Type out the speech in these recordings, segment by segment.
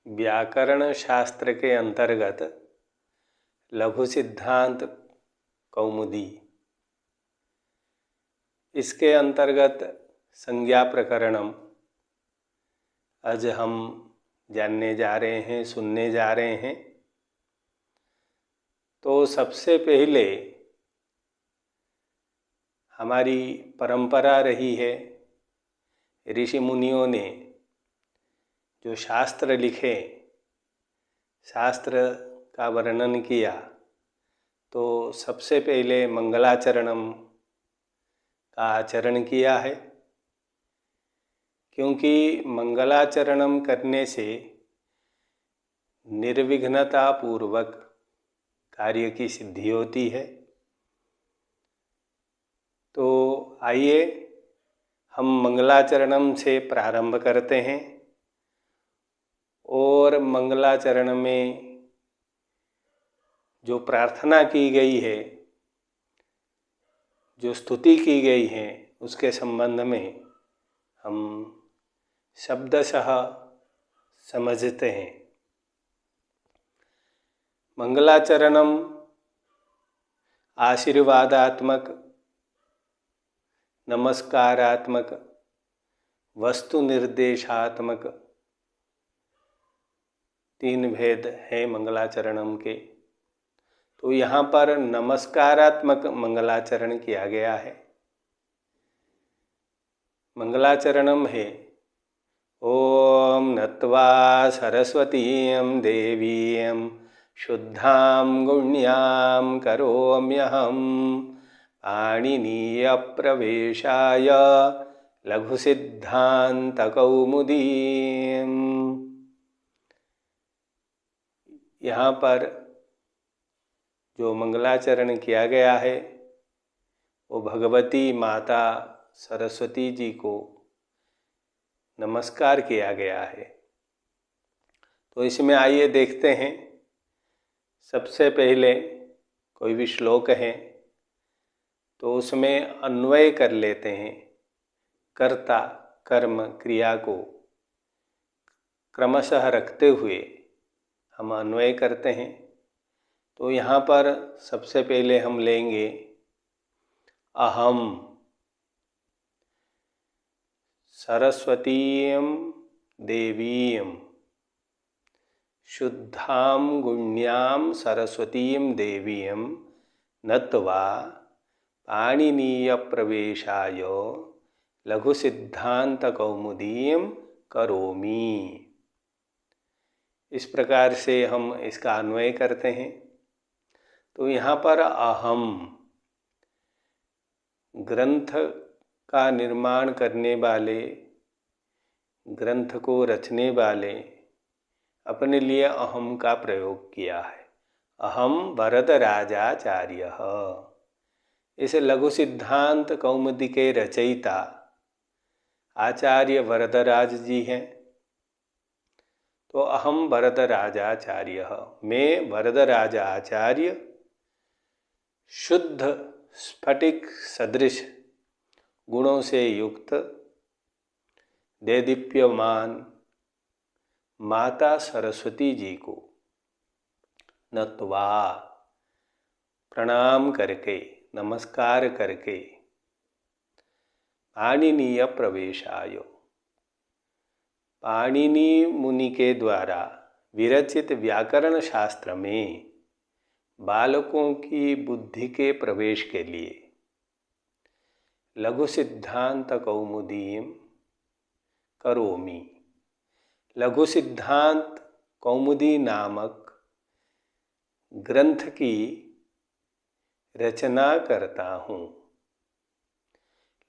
व्याकरण शास्त्र के अंतर्गत लघु सिद्धांत कौमुदी, इसके अंतर्गत संज्ञा प्रकरणम आज हम जानने जा रहे हैं, सुनने जा रहे हैं। तो सबसे पहले हमारी परंपरा रही है, ऋषि मुनियों ने जो शास्त्र लिखे, शास्त्र का वर्णन किया, तो सबसे पहले मंगलाचरणम का आचरण किया है, क्योंकि मंगलाचरणम करने से निर्विघ्नता पूर्वक कार्य की सिद्धि होती है। तो आइए हम मंगलाचरणम से प्रारंभ करते हैं और मंगलाचरण में जो प्रार्थना की गई है, जो स्तुति की गई है, उसके संबंध में हम शब्दशः समझते हैं। मंगलाचरणम आशीर्वादात्मक, नमस्कारात्मक, वस्तु निर्देशात्मक तीन भेद हैं मंगलाचरणम के। तो यहाँ पर नमस्कारात्मक मंगलाचरण किया गया है। मंगलाचरणम है ओम नत्वा सरस्वतीं देवीं शुद्धां गुण्यां करोम्यहं पाणिनीय प्रवेशाय लघुसिद्धांत कौमुदीं। यहाँ पर जो मंगलाचरण किया गया है वो भगवती माता सरस्वती जी को नमस्कार किया गया है। तो इसमें आइए देखते हैं। सबसे पहले कोई भी श्लोक है तो उसमें अन्वय कर लेते हैं। कर्ता कर्म क्रिया को क्रमशः रखते हुए हम अन्वय करते हैं। तो यहाँ पर सबसे पहले हम लेंगे अहम सरस्वतीं देवीं शुद्धां गुण्यां सरस्वतीं देवीं नत्वा पाणिनीय प्रवेशाय लघुसिद्धांत कौमुदीं करोमि। इस प्रकार से हम इसका अन्वय करते हैं। तो यहाँ पर अहम ग्रंथ का निर्माण करने वाले, ग्रंथ को रचने वाले अपने लिए अहम का प्रयोग किया है। अहम वरदराजाचार्यः। इस लघु सिद्धांत कौमुदी के रचयिता आचार्य वरदराज जी हैं। तो अहम वरदराजाचार्यः, मैं वरदराजाचार्य शुद्ध स्फटिक सदृश गुणों से युक्त देदीप्यमान माता सरस्वती जी को नत्वा प्रणाम करके, नमस्कार करके, पाणिनीय प्रवेशाय, पाणिनि मुनि के द्वारा विरचित व्याकरण शास्त्र में बालकों की बुद्धि के प्रवेश के लिए लघु सिद्धांत कौमुदीं करोमि। लघु सिद्धांत कौमुदी नामक ग्रंथ की रचना करता हूँ।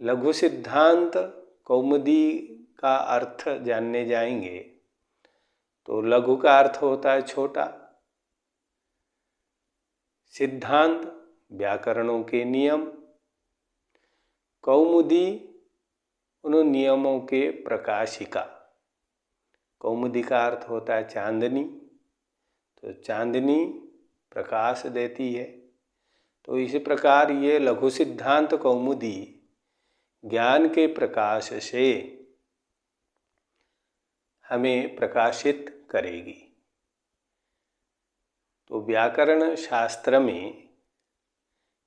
लघु सिद्धांत कौमुदी का अर्थ जानने जाएंगे तो लघु का अर्थ होता है छोटा, सिद्धांत व्याकरणों के नियम, कौमुदी उन नियमों के प्रकाशिका। कौमुदी का अर्थ होता है चांदनी, तो चांदनी प्रकाश देती है। तो इसी प्रकार ये लघु सिद्धांत कौमुदी ज्ञान के प्रकाश से हमें प्रकाशित करेगी। तो व्याकरण शास्त्र में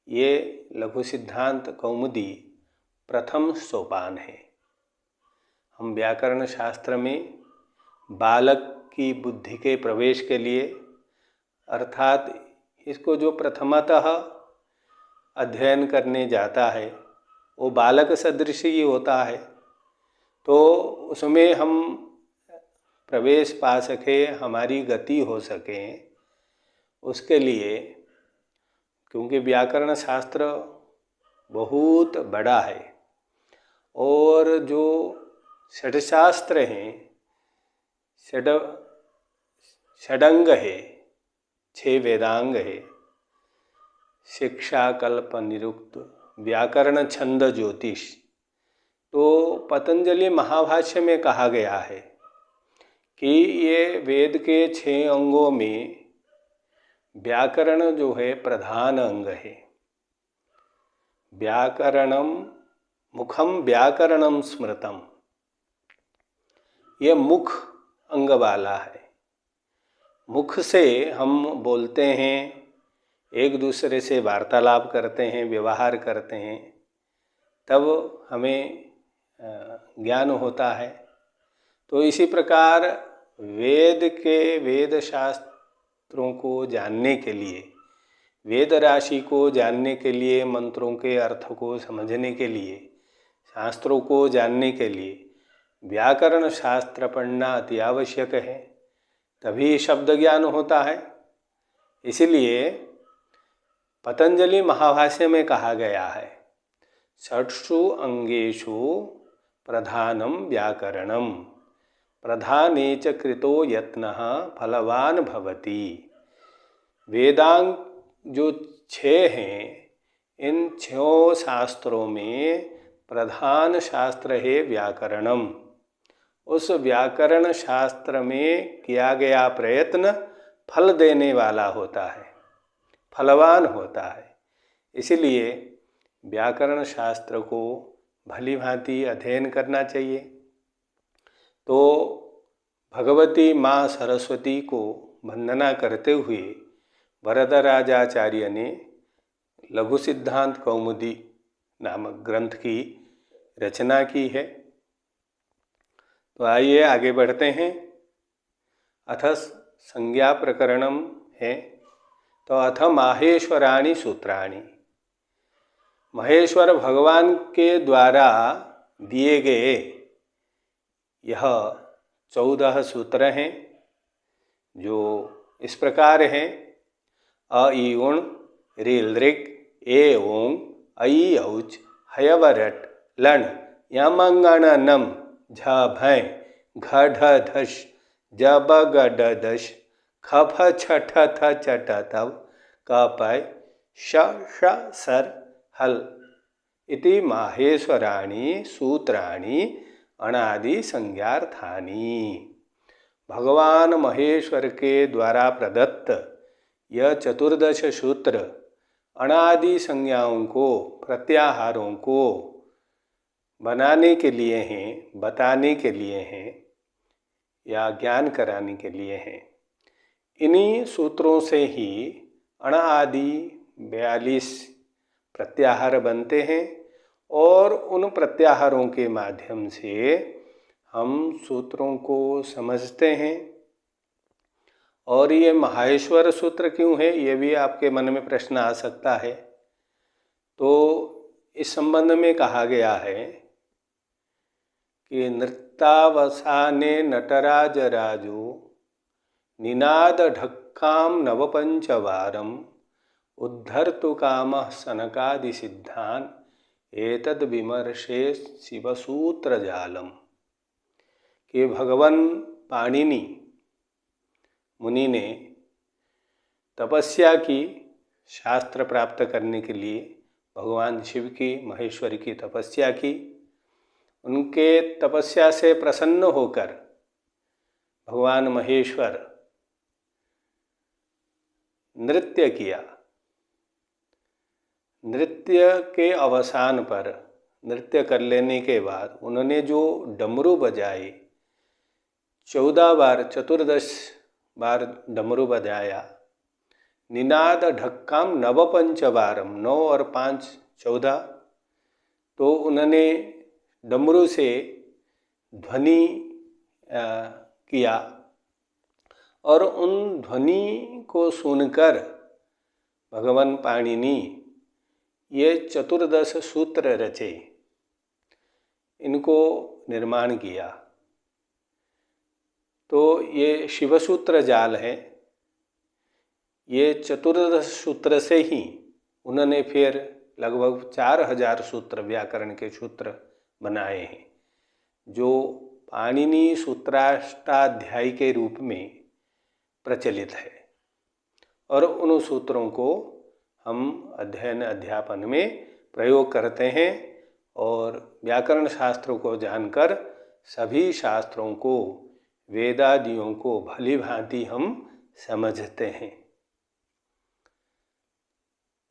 ये लघु सिद्धांत कौमुदी प्रथम सोपान है। हम व्याकरण शास्त्र में बालक की बुद्धि के प्रवेश के लिए, अर्थात इसको जो प्रथमतः अध्ययन करने जाता है वो बालक सदृश ही होता है, तो उसमें हम प्रवेश पा सके, हमारी गति हो सके, उसके लिए, क्योंकि व्याकरण शास्त्र बहुत बड़ा है और जो षडशास्त्र हैं, षडंग है, 6 वेदांग है, शिक्षा, कल्प, निरुक्त, व्याकरण, छंद, ज्योतिष। तो पतंजलि महाभाष्य में कहा गया है कि ये वेद के 6 अंगों में व्याकरण जो है प्रधान अंग है। व्याकरणम मुखम व्याकरणम स्मृतम, ये मुख अंग वाला है। मुख से हम बोलते हैं, एक दूसरे से वार्तालाप करते हैं, व्यवहार करते हैं, तब हमें ज्ञान होता है। तो इसी प्रकार वेद शास्त्रों को जानने के लिए, वेद राशि को जानने के लिए, मंत्रों के अर्थ को समझने के लिए, शास्त्रों को जानने के लिए व्याकरण शास्त्र पढ़ना अति आवश्यक है, तभी शब्द ज्ञान होता है। इसलिए पतंजलि महाभाष्य में कहा गया है, षट्सु अंगेषु प्रधानम व्याकरणम, प्रधाने च कृतो यत्नः फलवान भवति। वेदांग जो 6 हैं, इन 6 शास्त्रों में प्रधान शास्त्र है व्याकरणम। उस व्याकरण शास्त्र में किया गया प्रयत्न फल देने वाला होता है, फलवान होता है। इसलिए व्याकरण शास्त्र को भली भांति अध्ययन करना चाहिए। तो भगवती माँ सरस्वती को वंदना करते हुए वरदराजाचार्य ने लघु सिद्धांत कौमुदी नामक ग्रंथ की रचना की है। तो आइए आगे बढ़ते हैं। अथ संज्ञा प्रकरणम है, तो अथ माहेश्वराणि सूत्राणि, महेश्वर भगवान के द्वारा दिए गए यह 14 सूत्र हैं, जो इस प्रकार हैं। अ ई उण ऋल ऋग ए ओं ऐ औच हयवरट लण यमंगण नम झ भय घ ढ धश ज ब ग ड दश ख फ छ ठ थ च ट तव क पय श ष सर हल इति माहेश्वराणि सूत्राणि अनादि संज्ञार्थानि। भगवान महेश्वर के द्वारा प्रदत्त यह 14 सूत्र अनादि संज्ञाओं को, प्रत्याहारों को बनाने के लिए हैं, बताने के लिए हैं या ज्ञान कराने के लिए हैं। इन्हीं सूत्रों से ही अनादि 42 प्रत्याहार बनते हैं और उन प्रत्याहारों के माध्यम से हम सूत्रों को समझते हैं। और ये माहेश्वर सूत्र क्यों है, ये भी आपके मन में प्रश्न आ सकता है। तो इस संबंध में कहा गया है कि नृत्यावसाने नटराज राजो निनाद ढक्काम नवपंचवारम उद्धर्तु कामः सनकादि सिद्धान एतद विमर्शे शिवसूत्र जालम। कि भगवान पाणिनि मुनि ने तपस्या की, शास्त्र प्राप्त करने के लिए भगवान शिव की, महेश्वर की तपस्या की। उनके तपस्या से प्रसन्न होकर भगवान महेश्वर नृत्य किया। नृत्य के अवसान पर, नृत्य कर लेने के बाद उन्होंने जो डमरू बजाए, 14 बार 14 बार डमरू बजाया। निनाद ढक्काम नव पंचवारम, 9 और 5 14। तो उन्होंने डमरू से ध्वनि किया और उन ध्वनि को सुनकर भगवान पाणिनि ये 14 सूत्र रचे, इनको निर्माण किया। तो ये शिवसूत्र जाल है। ये 14 सूत्र से ही उन्होंने फिर लगभग 4000 सूत्र, व्याकरण के सूत्र बनाए हैं, जो पाणिनि सूत्राष्टाध्यायी के रूप में प्रचलित है। और उन सूत्रों को हम अध्ययन अध्यापन में प्रयोग करते हैं और व्याकरण शास्त्रों को जानकर सभी शास्त्रों को, वेदादियों को भली भांति हम समझते हैं।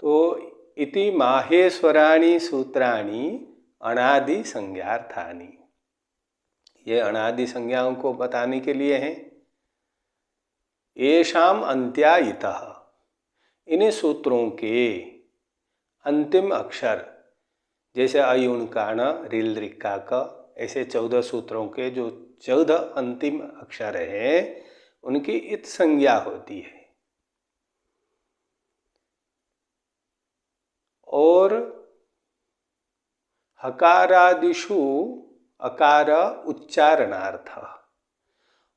तो इति माहेश्वराणि सूत्राणि अनादि संज्ञार्थानि, ये अनादि संज्ञाओं को बताने के लिए हैं। येषाम अंत्या इतः, इन सूत्रों के अंतिम अक्षर, जैसे अयुण काण रिल रिक्का क, ऐसे 14 सूत्रों के जो 14 अंतिम अक्षर हैं उनकी इत संज्ञा होती है। और हकारादिषु अकार उच्चारणार्थ,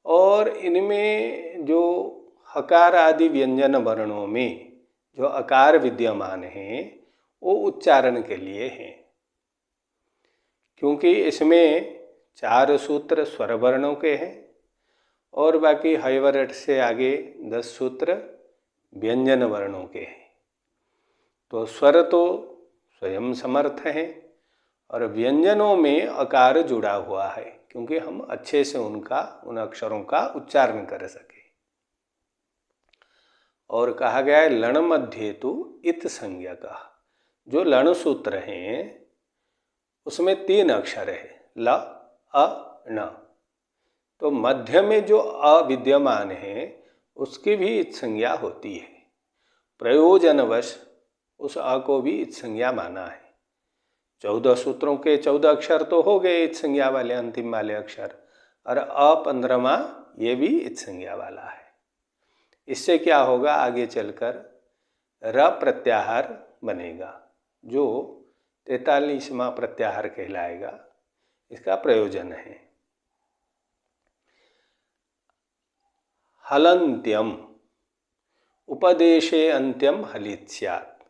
और इनमें जो हकार आदि व्यंजन वर्णों में जो अकार विद्यमान हैं वो उच्चारण के लिए हैं, क्योंकि इसमें 4 सूत्र स्वर वर्णों के हैं और बाकी हैवरट से आगे 10 सूत्र व्यंजन वर्णों के हैं। तो स्वर तो स्वयं समर्थ हैं और व्यंजनों में अकार जुड़ा हुआ है, क्योंकि हम अच्छे से उन अक्षरों का उच्चारण कर सके। और कहा गया है लण मध्य तो इत संज्ञक, जो लण सूत्र हैं उसमें 3 अक्षर है, ल अ न। तो मध्य में जो अ विद्यमान है उसकी भी इत संज्ञा होती है। प्रयोजनवश उस अ को भी इत संज्ञा माना है। 14 सूत्रों के 14 अक्षर तो हो गए इत संज्ञा वाले, अंतिम वाले अक्षर, और अ 15वां ये भी इत संज्ञा वाला है। इससे क्या होगा, आगे चलकर र प्रत्याहार बनेगा, जो 43वां प्रत्याहार कहलाएगा। इसका प्रयोजन है हलंत्यम उपदेशे अंत्यम हलित स्यात्।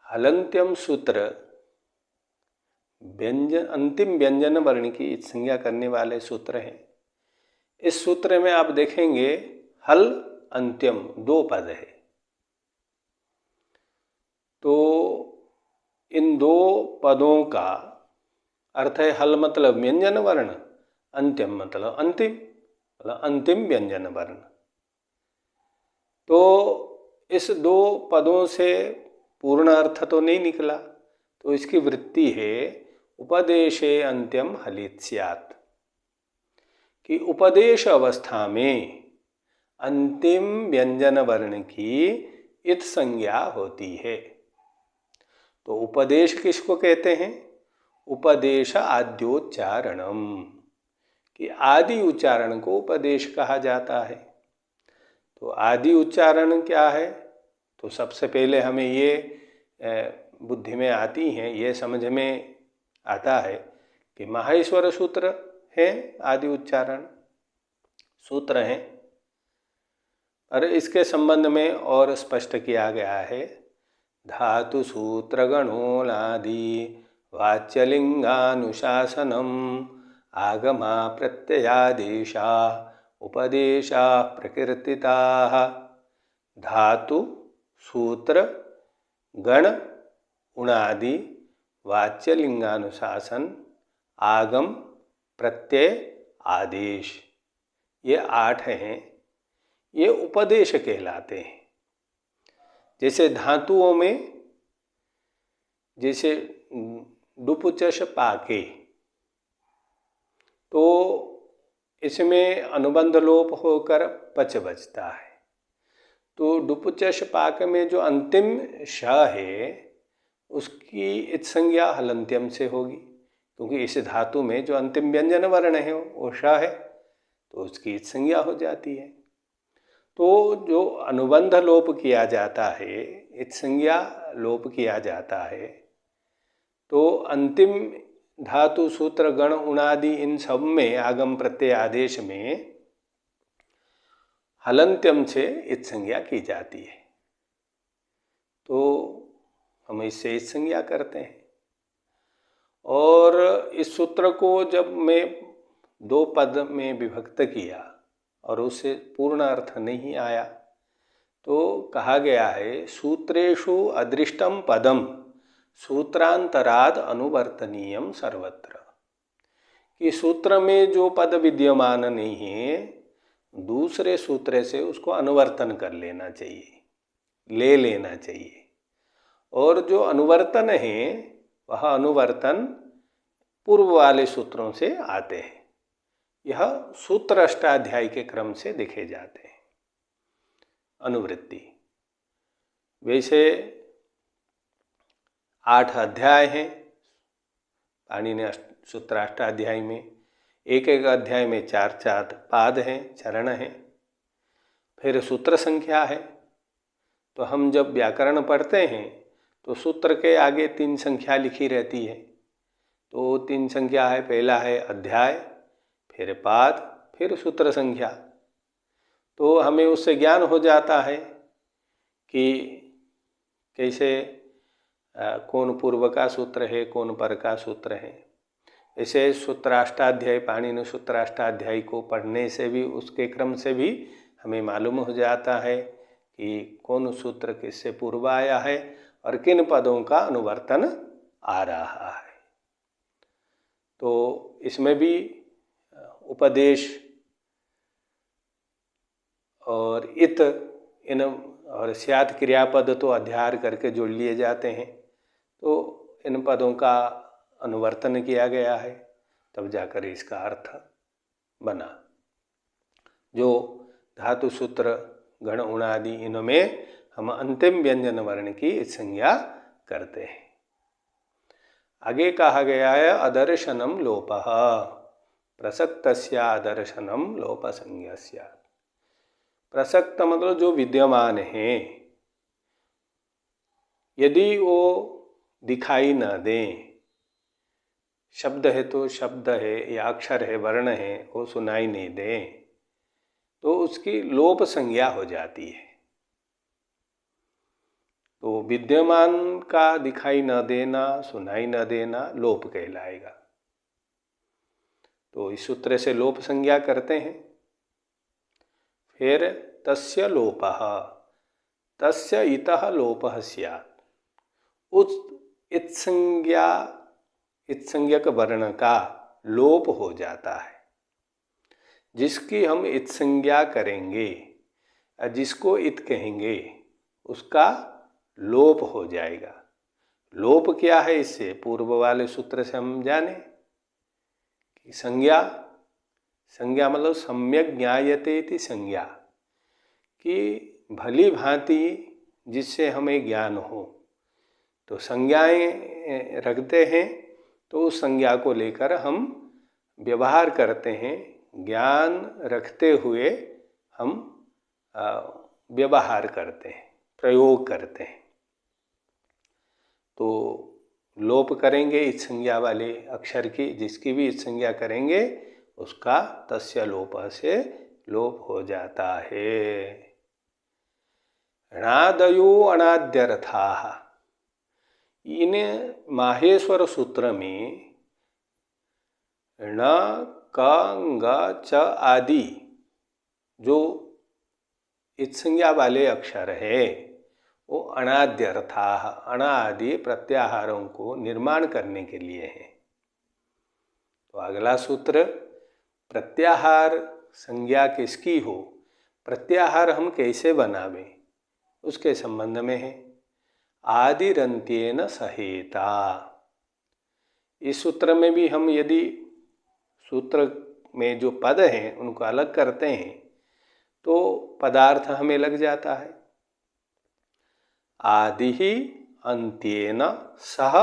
हलंत्यम सूत्र व्यंजन, अंतिम व्यंजन वर्ण की संज्ञा करने वाले सूत्र हैं। इस सूत्र में आप देखेंगे हल अंत्यम 2 पद है। तो इन 2 पदों का अर्थ है, हल मतलब व्यंजन वर्ण, अंत्यम मतलब अंतिम, मतलब अंतिम व्यंजन वर्ण। तो इस 2 पदों से पूर्ण अर्थ तो नहीं निकला, तो इसकी वृत्ति है उपदेशे अंत्यम हलित स्यात्, कि उपदेश अवस्था में अंतिम व्यंजन वर्ण की इत संज्ञा होती है। तो उपदेश किसको कहते हैं? उपदेश आद्योच्चारणम, कि आदि उच्चारण को उपदेश कहा जाता है। तो आदि उच्चारण क्या है? तो सबसे पहले हमें ये बुद्धि में आती हैं, ये समझ में आता है कि माहेश्वर सूत्र है, आदि उच्चारण सूत्र हैं। और इसके संबंध में और स्पष्ट किया गया है, धातु सूत्र गणोनादि वाच्यलिंगानुशासनम आगमा प्रत्ययादेशा उपदेशा प्रकीर्तिता। धातु सूत्र गण उणादि वाच्यलिंगानुशासन आगम प्रत्यय आदेश, ये 8 हैं, ये उपदेश कहलाते हैं। जैसे धातुओं में, जैसे डुपुचश पाके, तो इसमें अनुबंध लोप होकर पच बचता है। तो डुपुचश पाक में जो अंतिम श है उसकी इत संज्ञा हलंत्यम से होगी, क्योंकि इस धातु में जो अंतिम व्यंजन वर्ण है वो श है, तो उसकी इत संज्ञा हो जाती है। तो जो अनुबंध लोप किया जाता है, इत संज्ञा लोप किया जाता है, तो अंतिम धातु सूत्र गण उणादि इन सब में आगम प्रत्यय आदेश में हलंत्यम से इत संज्ञा की जाती है। तो हम इससे इत संज्ञा करते हैं। और इस सूत्र को जब मैं दो पद में विभक्त किया और उससे पूर्ण अर्थ नहीं आया, तो कहा गया है सूत्रेषु अदृष्टम पदम सूत्रांतराद अनुवर्तनीयम सर्वत्र, कि सूत्र में जो पद विद्यमान नहीं है दूसरे सूत्र से उसको अनुवर्तन कर लेना चाहिए, ले लेना चाहिए। और जो अनुवर्तन है वह अनुवर्तन पूर्व वाले सूत्रों से आते हैं। यह सूत्र अष्टाध्यायी के क्रम से देखे जाते हैं। अनुवृत्ति वैसे 8 अध्याय हैं पाणिनि सूत्र अष्टाध्यायी में। एक एक अध्याय में 4-4 पाद हैं, चरण हैं, फिर सूत्र संख्या है। तो हम जब व्याकरण पढ़ते हैं तो सूत्र के आगे 3 संख्या लिखी रहती है। तो 3 संख्या है, पहला है अध्याय, फिर पाद, फिर सूत्र संख्या। तो हमें उससे ज्ञान हो जाता है कि कैसे कौन पूर्व का सूत्र है, कौन पर का सूत्र है। ऐसे सूत्राष्टाध्यायी, पाणिनि सूत्राष्टाध्यायी को पढ़ने से भी, उसके क्रम से भी हमें मालूम हो जाता है कि कौन सूत्र किससे पूर्व आया है और किन पदों का अनुवर्तन आ रहा है। तो इसमें भी उपदेश और इत इन और स्यात् क्रियापद तो अध्यार करके जोड़ लिए जाते हैं। तो इन पदों का अनुवर्तन किया गया है, तब जाकर इसका अर्थ बना। जो धातु सूत्र गण उणादि इनमें हम अंतिम व्यंजन वर्ण की संज्ञा करते हैं। आगे कहा गया है अदर्शनम लोपः प्रसक्तस्य अदर्शनम लोप संज्ञस्य। प्रसक्त मतलब जो विद्यमान है, यदि वो दिखाई न दें, शब्द है तो शब्द है या अक्षर है, वर्ण है, वो सुनाई नहीं दे, तो उसकी लोप संज्ञा हो जाती है। तो विद्यमान का दिखाई न देना, सुनाई न देना लोप कहलाएगा। तो इस सूत्र से लोप संज्ञा करते हैं। फिर तस्य लोपः, तस्य इतः लोपः स्यात्। उस इत्संज्ञक वर्ण का लोप हो जाता है। जिसकी हम इत्संज्ञा करेंगे, जिसको इत कहेंगे, उसका लोप हो जाएगा। लोप क्या है, इससे पूर्व वाले सूत्र से हम जाने कि संज्ञा, संज्ञा मतलब सम्यक ज्ञायते इति संज्ञा, कि भली भांति जिससे हमें ज्ञान हो। तो संज्ञाएं रखते हैं, तो उस संज्ञा को लेकर हम व्यवहार करते हैं। ज्ञान रखते हुए हम व्यवहार करते हैं, प्रयोग करते हैं। तो लोप करेंगे इस संज्ञा वाले अक्षर की, जिसकी भी इस संज्ञा करेंगे उसका तस्य लोप से लोप हो जाता है। णादयो अणाद्यर्थाः, इन माहेश्वर सूत्र में ण क ग च आदि जो इत्संज्ञा वाले अक्षर है वो अणाद्यर्थाः, अणादि प्रत्याहारों को निर्माण करने के लिए है। तो अगला सूत्र प्रत्याहार संज्ञा किसकी हो, प्रत्याहार हम कैसे बनावें, उसके संबंध में है। आदिरन्त्येन सहेता, इस सूत्र में भी हम यदि सूत्र में जो पद हैं उनको अलग करते हैं तो पदार्थ हमें लग जाता है। आदि ही अंत्येन सह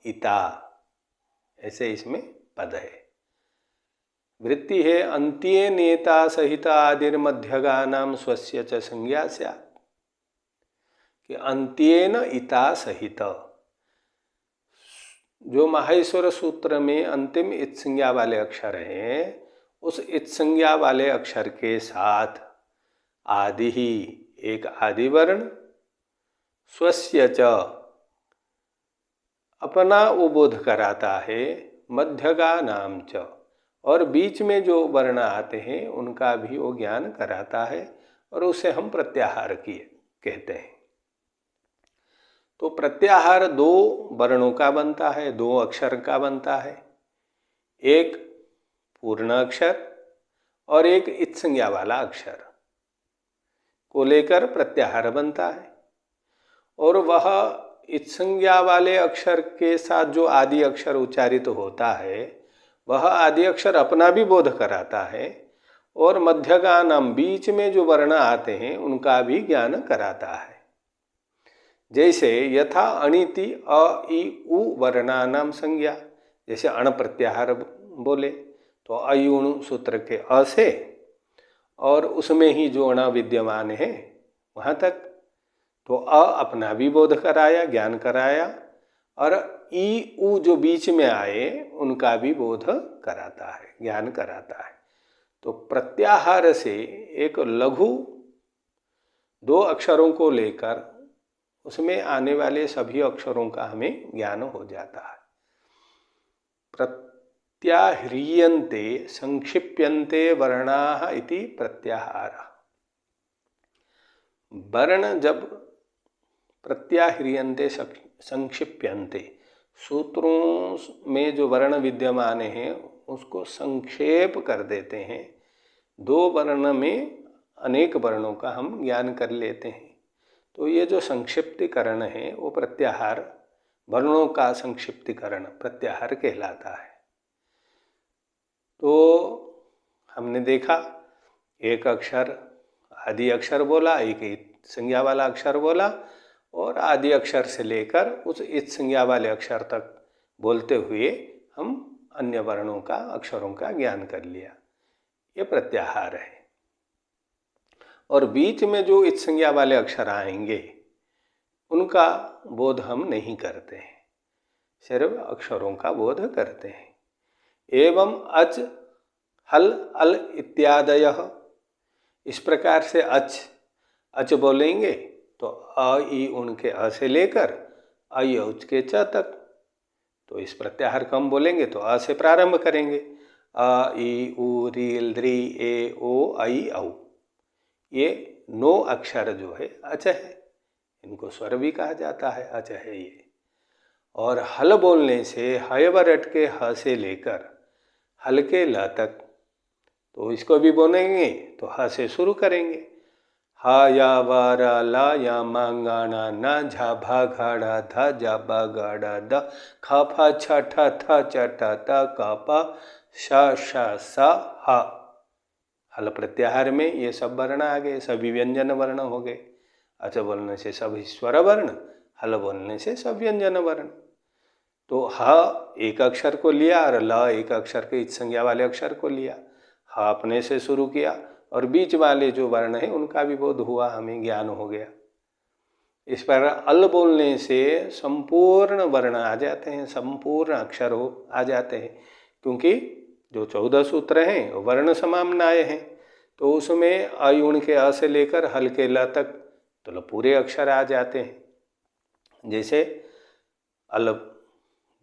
इता, ऐसे इसमें पद है। वृत्ति है अंत्ये नेता सहित आदिर्मध्यगानाम स्वस्य च संज्ञा स्यात्, कि अंत्येन इता सहित, जो माहेश्वर सूत्र में अंतिम इत संज्ञा वाले अक्षर हैं उस इत संज्ञा वाले अक्षर के साथ आदि ही, एक आदि वर्ण, स्वस्य च, अपना वो बोध कराता है, मध्यगानाम च, और बीच में जो वर्ण आते हैं उनका भी वो ज्ञान कराता है, और उसे हम प्रत्याहार किए कहते हैं। तो प्रत्याहार दो वर्णों का बनता है, दो अक्षर का बनता है, एक पूर्ण अक्षर और एक इत संज्ञा वाला अक्षर को लेकर प्रत्याहार बनता है। और वह इत संज्ञा वाले अक्षर के साथ जो आदि अक्षर उच्चारित होता है वह आदि अक्षर अपना भी बोध कराता है, और मध्यगानम, बीच में जो वर्ण आते हैं उनका भी ज्ञान कराता है। जैसे यथा अणिति अ इ उ वर्णानाम संज्ञा, जैसे अण प्रत्याहार बोले तो अयुण सूत्र के अ से और उसमें ही जो अण विद्यमान है वहाँ तक, तो अ अपना भी बोध कराया, ज्ञान कराया, और ई उ जो बीच में आए उनका भी बोध कराता है, ज्ञान कराता है। तो प्रत्याहार से एक लघु दो अक्षरों को लेकर उसमें आने वाले सभी अक्षरों का हमें ज्ञान हो जाता है। प्रत्याह्रियन्ते संक्षिप्यन्ते वर्णाः इति प्रत्याहारः। वर्ण जब प्रत्याह्रियन्ते संक्षिप्यन्ते, सूत्रों में जो वर्ण विद्यमान हैं उसको संक्षेप कर देते हैं, दो वर्ण में अनेक वर्णों का हम ज्ञान कर लेते हैं। तो ये जो संक्षिप्तीकरण है वो प्रत्याहार, वर्णों का संक्षिप्तीकरण प्रत्याहार कहलाता है। तो हमने देखा एक अक्षर आदि अक्षर बोला, एक संज्ञा वाला अक्षर बोला, और आदि अक्षर से लेकर उस इत संज्ञा वाले अक्षर तक बोलते हुए हम अन्य वर्णों का, अक्षरों का ज्ञान कर लिया, ये प्रत्याहार है। और बीच में जो इत संज्ञा वाले अक्षर आएंगे उनका बोध हम नहीं करते हैं, सिर्फ अक्षरों का बोध करते हैं। एवं अच, हल, अल इत्यादयः, इस प्रकार से अच बोलेंगे तो अ ई उनके अ से लेकर अ उच के च तक, तो इस प्रत्याहार को हम बोलेंगे तो अ से प्रारंभ करेंगे, अ ई उ री ल्री ए ओ आई औ, ये 9 अक्षर जो है अच है, इनको स्वर भी कहा जाता है, अच है ये। और हल बोलने से हयवरट के ह से लेकर हल के ल तक, तो इसको भी बोलेंगे तो ह से शुरू करेंगे, ह या व र ल या मांगाणा न झ भ घ ड़ ध ज ब ग ड़ द ख फ छ ठ थ च ट त क प श ष स ह। हल प्रत्याहार में ये सब वर्ण आ गए, सभी व्यंजन वर्ण हो गए। अच बोलने से सभी स्वर वर्ण, हल बोलने से सब व्यंजन वर्ण। तो ह एक अक्षर को लिया और ल एक अक्षर के इत संज्ञा वाले अक्षर को लिया, ह अपने से शुरू किया और बीच वाले जो वर्ण है उनका भी बोध हुआ, हमें ज्ञान हो गया। इस पर अल बोलने से संपूर्ण वर्ण आ जाते हैं, संपूर्ण अक्षर आ जाते हैं, क्योंकि जो 14 सूत्र हैं वर्ण समाम्नाय हैं, तो उसमें अयुण के अ से लेकर हल के ल तक तो पूरे अक्षर आ जाते हैं। जैसे अल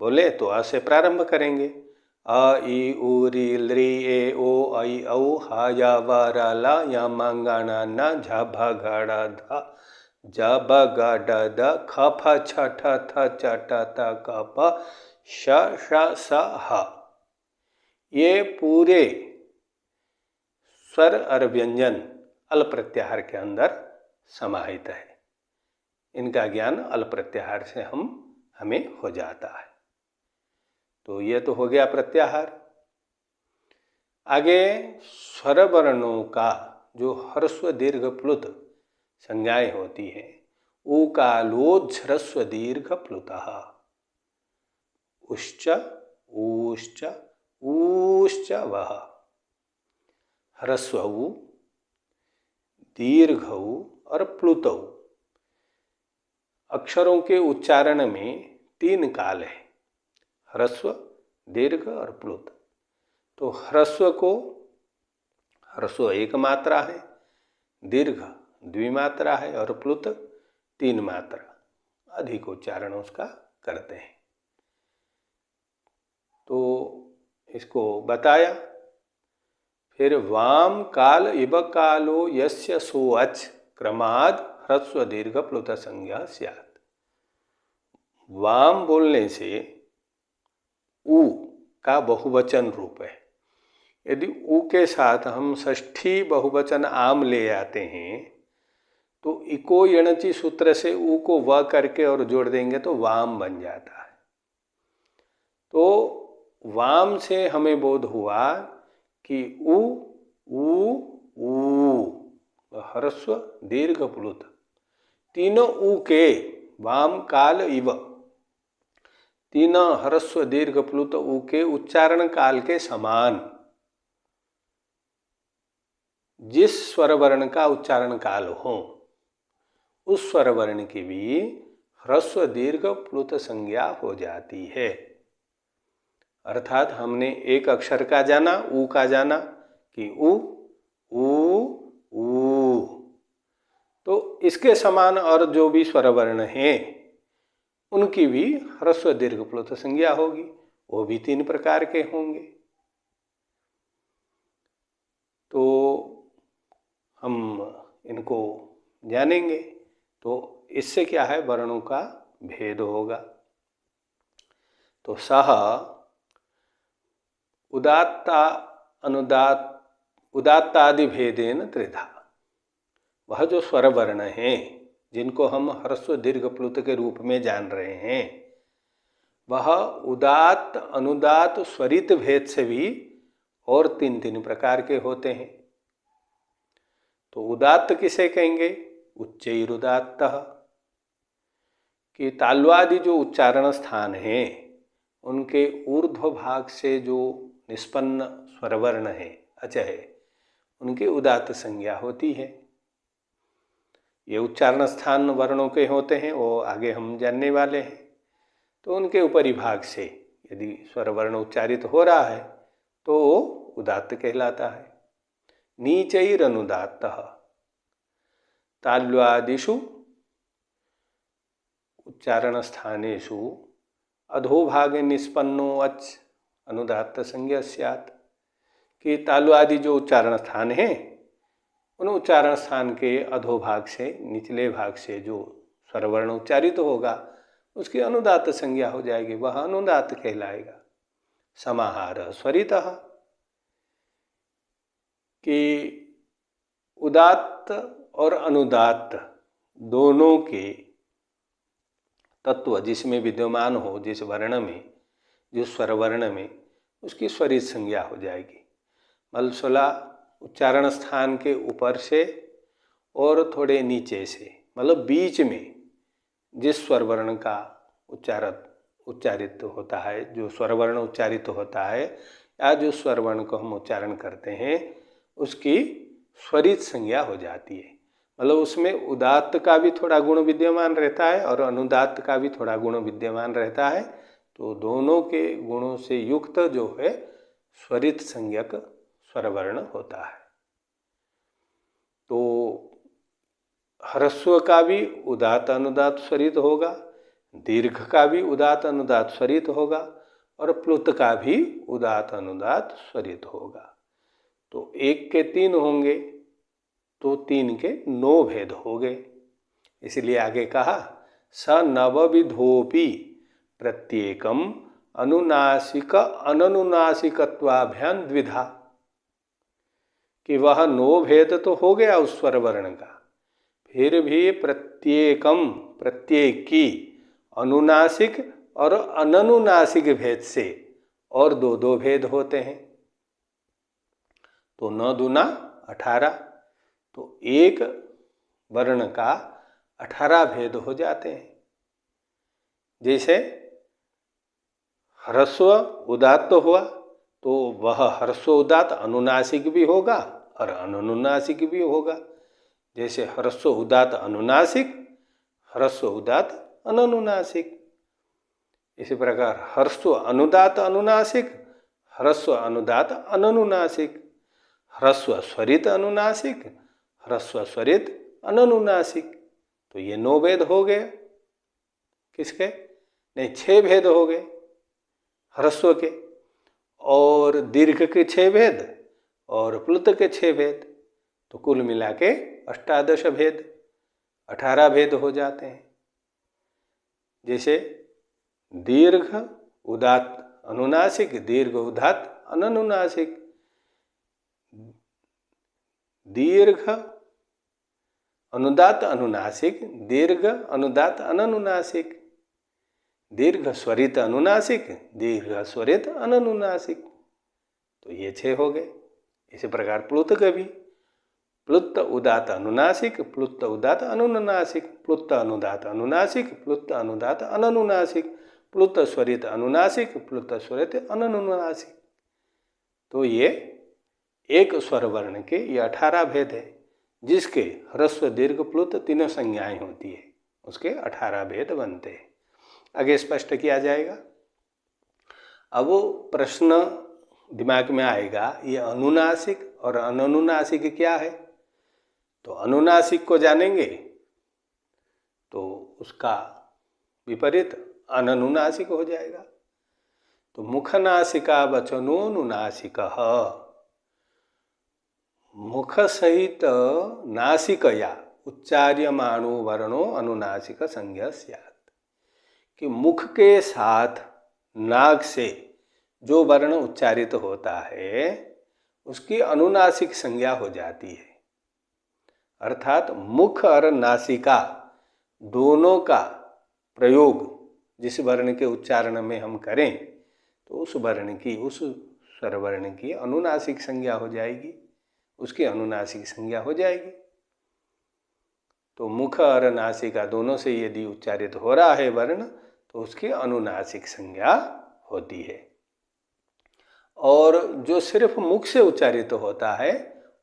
बोले तो अ से प्रारंभ करेंगे, अ ई उ री ल्री ए ओ आई औ ह या व र ल या मांगाणा न झ भ घ ड़ ध ज ब ग ड द ख फ छ ठ थ च ट त क प श ष स ह। ये पूरे स्वर और व्यंजन अल प्रत्याहार के अंदर समाहित है। इनका ज्ञान अल प्रत्याहार से हमें हो जाता है। तो ये तो हो गया प्रत्याहार। आगे स्वर वर्णों का जो ह्रस्व दीर्घ प्लुत संज्ञाएं होती हैं, ऊकालोज्झ्रस्व दीर्घ प्लुतः, उश्च ऊश्च ऊश्च वः, ह्रस्व ऊ, दीर्घ ऊ और प्लुत ऊ। अक्षरों के उच्चारण में 3 काल है, ह्रस्व, दीर्घ और प्लुत। तो ह्रस्व को ह्रस्व 1 मात्रा है, दीर्घ द्विमात्रा है और प्लुत 3 मात्रा, अधिक उच्चारण उसका करते हैं। तो इसको बताया। फिर वाम काल इव कालो यस्य सो अच क्रमाद ह्रस्व दीर्घ प्लुत संज्ञा स्यात्। वाम बोलने से ऊ का बहुवचन रूप है। यदि ऊ के साथ हम षष्ठी बहुवचन आम ले आते हैं तो इको यणचि सूत्र से ऊ को व करके और जोड़ देंगे तो वाम बन जाता है। तो वाम से हमें बोध हुआ कि ऊ ह्रस्व दीर्घ प्लुत तीनों ऊ के वाम काल इव, तीनों ह्रस्व दीर्घ प्लुत ऊ के उच्चारण काल के समान जिस स्वर वर्ण का उच्चारण काल हो उस स्वर वर्ण की भी ह्रस्व दीर्घ प्लुत संज्ञा हो जाती है। अर्थात हमने एक अक्षर का जाना, ऊ का जाना कि ऊ तो इसके समान और जो भी स्वर वर्ण हैं उनकी भी ह्रस्व दीर्घ प्लुत संज्ञा होगी। वो भी 3 प्रकार के होंगे। तो हम इनको जानेंगे तो इससे क्या है, वर्णों का भेद होगा। तो सह उदात्तादि भेदेन त्रिधा, वह जो स्वर वर्ण हैं जिनको हम ह्रस्व दीर्घ प्लुत के रूप में जान रहे हैं, वह उदात्त अनुदात्त स्वरित भेद से भी और 3 प्रकार के होते हैं। तो उदात्त किसे कहेंगे? उच्चैरुदात्तः, कि ताल्वादि जो उच्चारण स्थान हैं उनके ऊर्ध्व भाग से जो निष्पन्न स्वरवर्ण है अच है, उनकी उदात्त संज्ञा होती है। ये उच्चारण स्थान वर्णों के होते हैं, वो आगे हम जानने वाले हैं। तो उनके ऊपरी भाग से यदि स्वर वर्ण उच्चारित हो रहा है तो वो उदात्त कहलाता है। नीचैरनुदात्तः, ताल्वादिषु उच्चारण स्थानेषु अधोभागे निष्पन्नो अच अनुदात्त संज्ञा स्यात्, कि ताल्वादि जो उच्चारण स्थान हैं उन उच्चारण स्थान के अधोभाग से, निचले भाग से जो स्वरवर्ण उच्चारित होगा उसकी अनुदात्त संज्ञा हो जाएगी, वह अनुदात्त कहलाएगा। समाहार स्वरितः, कि उदात्त और अनुदात्त दोनों के तत्व जिसमें विद्यमान हो, जिस वर्ण में, जिस स्वर वर्ण में, उसकी स्वरित संज्ञा हो जाएगी। मलसुला उच्चारण स्थान के ऊपर से और थोड़े नीचे से, मतलब बीच में जिस स्वर वर्ण का उच्चारित होता है, जो स्वर वर्ण उच्चारित होता है या जो स्वर वर्ण को हम उच्चारण करते हैं उसकी स्वरित संज्ञा हो जाती है। मतलब उसमें उदात्त का भी थोड़ा गुण विद्यमान रहता है और अनुदात्त का भी थोड़ा गुण विद्यमान रहता है। तो दोनों के गुणों से युक्त जो है स्वरित संज्ञक स्वरवर्ण होता है। तो ह्रस्व का भी उदात्त अनुदात्त स्वरित होगा, दीर्घ का भी उदात्त अनुदात्त स्वरित होगा और प्लुत का भी उदात्त अनुदात्त स्वरित होगा। तो 1 के 3 होंगे तो 3 के 9 भेद हो गए। इसलिए आगे कहा स नवविधोपि प्रत्येकम अनुनासिक अननुनासिकत्वाभ्याम द्विधा, कि वह 9 भेद तो हो गया उस स्वर वर्ण का, फिर भी प्रत्येकम, प्रत्येक की अनुनासिक और अननुनासिक भेद से और 2-2 भेद होते हैं। तो 9 दूना 18, तो एक वर्ण का 18 भेद हो जाते हैं। जैसे ह्रस्व उदात्त हुआ तो वह ह्रस्व उदात्त अनुनासिक भी होगा और अननुनासिक भी होगा। जैसे ह्रस्व उदात्त अनुनासिक, ह्रस्व उदात्त अननुनासिक। इसी प्रकार ह्रस्व अनुदात्त अनुनासिक, ह्रस्व अनुदात्त अननुनासिक, ह्रस्व स्वरित अनुनासिक, ह्रस्व स्वरित अननुनासिक। तो ये 9 भेद हो गए। किसके? नहीं, 6 भेद हो गए ह्रस्व के, और दीर्घ के 6 भेद और प्लुत के 6 भेद, तो कुल मिला के 18 भेद, 18 भेद हो जाते हैं। जैसे दीर्घ उदात्त अनुनासिक, दीर्घ उदात्त अननुनासिक, दीर्घ अनुदात्त अनुनासिक, दीर्घ अनुदात्त अननुनासिक, दीर्घ स्वरित अनुनासिक, दीर्घ स्वरित अननुनासिक। तो ये 6 हो गए। इसी प्रकार प्लुत का भी प्लुत उदात्त अनुनासिक, प्लुत उदात्त अननुनासिक, प्लुत अनुदात्त अनुनासिक, प्लुत अनुदात्त अननुनासिक, प्लुत स्वरित अनुनासिक, प्लुत स्वरित अननुनासिक। तो ये एक स्वर वर्ण के ये 18 भेद है, जिसके ह्रस्व दीर्घ प्लुत तीनों संज्ञाएं होती है, उसके 18 भेद बनते हैं। आगे स्पष्ट किया जाएगा। अब वो प्रश्न दिमाग में आएगा, ये अनुनासिक और अननुनासिक क्या है? तो अनुनासिक को जानेंगे तो उसका विपरीत अननुनासिक हो जाएगा। तो मुखनासिका वचनोनुनासिकः, मुख सहित नासिकया उच्चार्यमाणो वर्णो अनुनासिक संज्ञा स्यात्। कि मुख के साथ नाक से जो वर्ण उच्चारित होता है उसकी अनुनासिक संज्ञा हो जाती है। अर्थात मुख और नासिका दोनों का प्रयोग जिस वर्ण के उच्चारण में हम करें तो उस वर्ण की, उस स्वर वर्ण की अनुनासिक संज्ञा हो जाएगी, उसकी अनुनासिक संज्ञा हो जाएगी। तो मुख और नासिका दोनों से यदि उच्चारित हो रहा है वर्ण तो उसकी अनुनासिक संज्ञा होती है। और जो सिर्फ मुख से उच्चारित होता है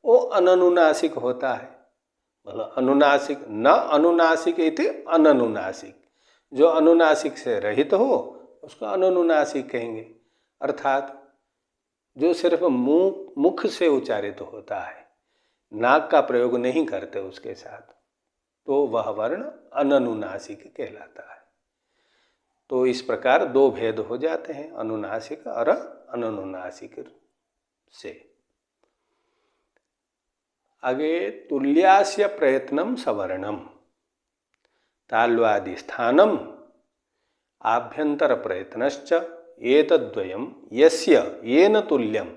वो अननुनासिक होता है। मतलब अनुनासिक, न अनुनासिक इति अननुनासिक। जो अनुनासिक से रहित हो उसको अननुनासिक कहेंगे। अर्थात जो सिर्फ मुख से उच्चारित होता है, नाक का प्रयोग नहीं करते उसके साथ, तो वह वर्ण अननुनासिक कहलाता है। तो इस प्रकार 2 भेद हो जाते हैं, अनुनासिक और अननुनासिक से। आगे तुल्यास्य प्रयत्नम सवर्णम ताल्वादि स्थानम आभ्यंतर प्रयत्नश्च एतद्वयम् यस्य येन तुल्यम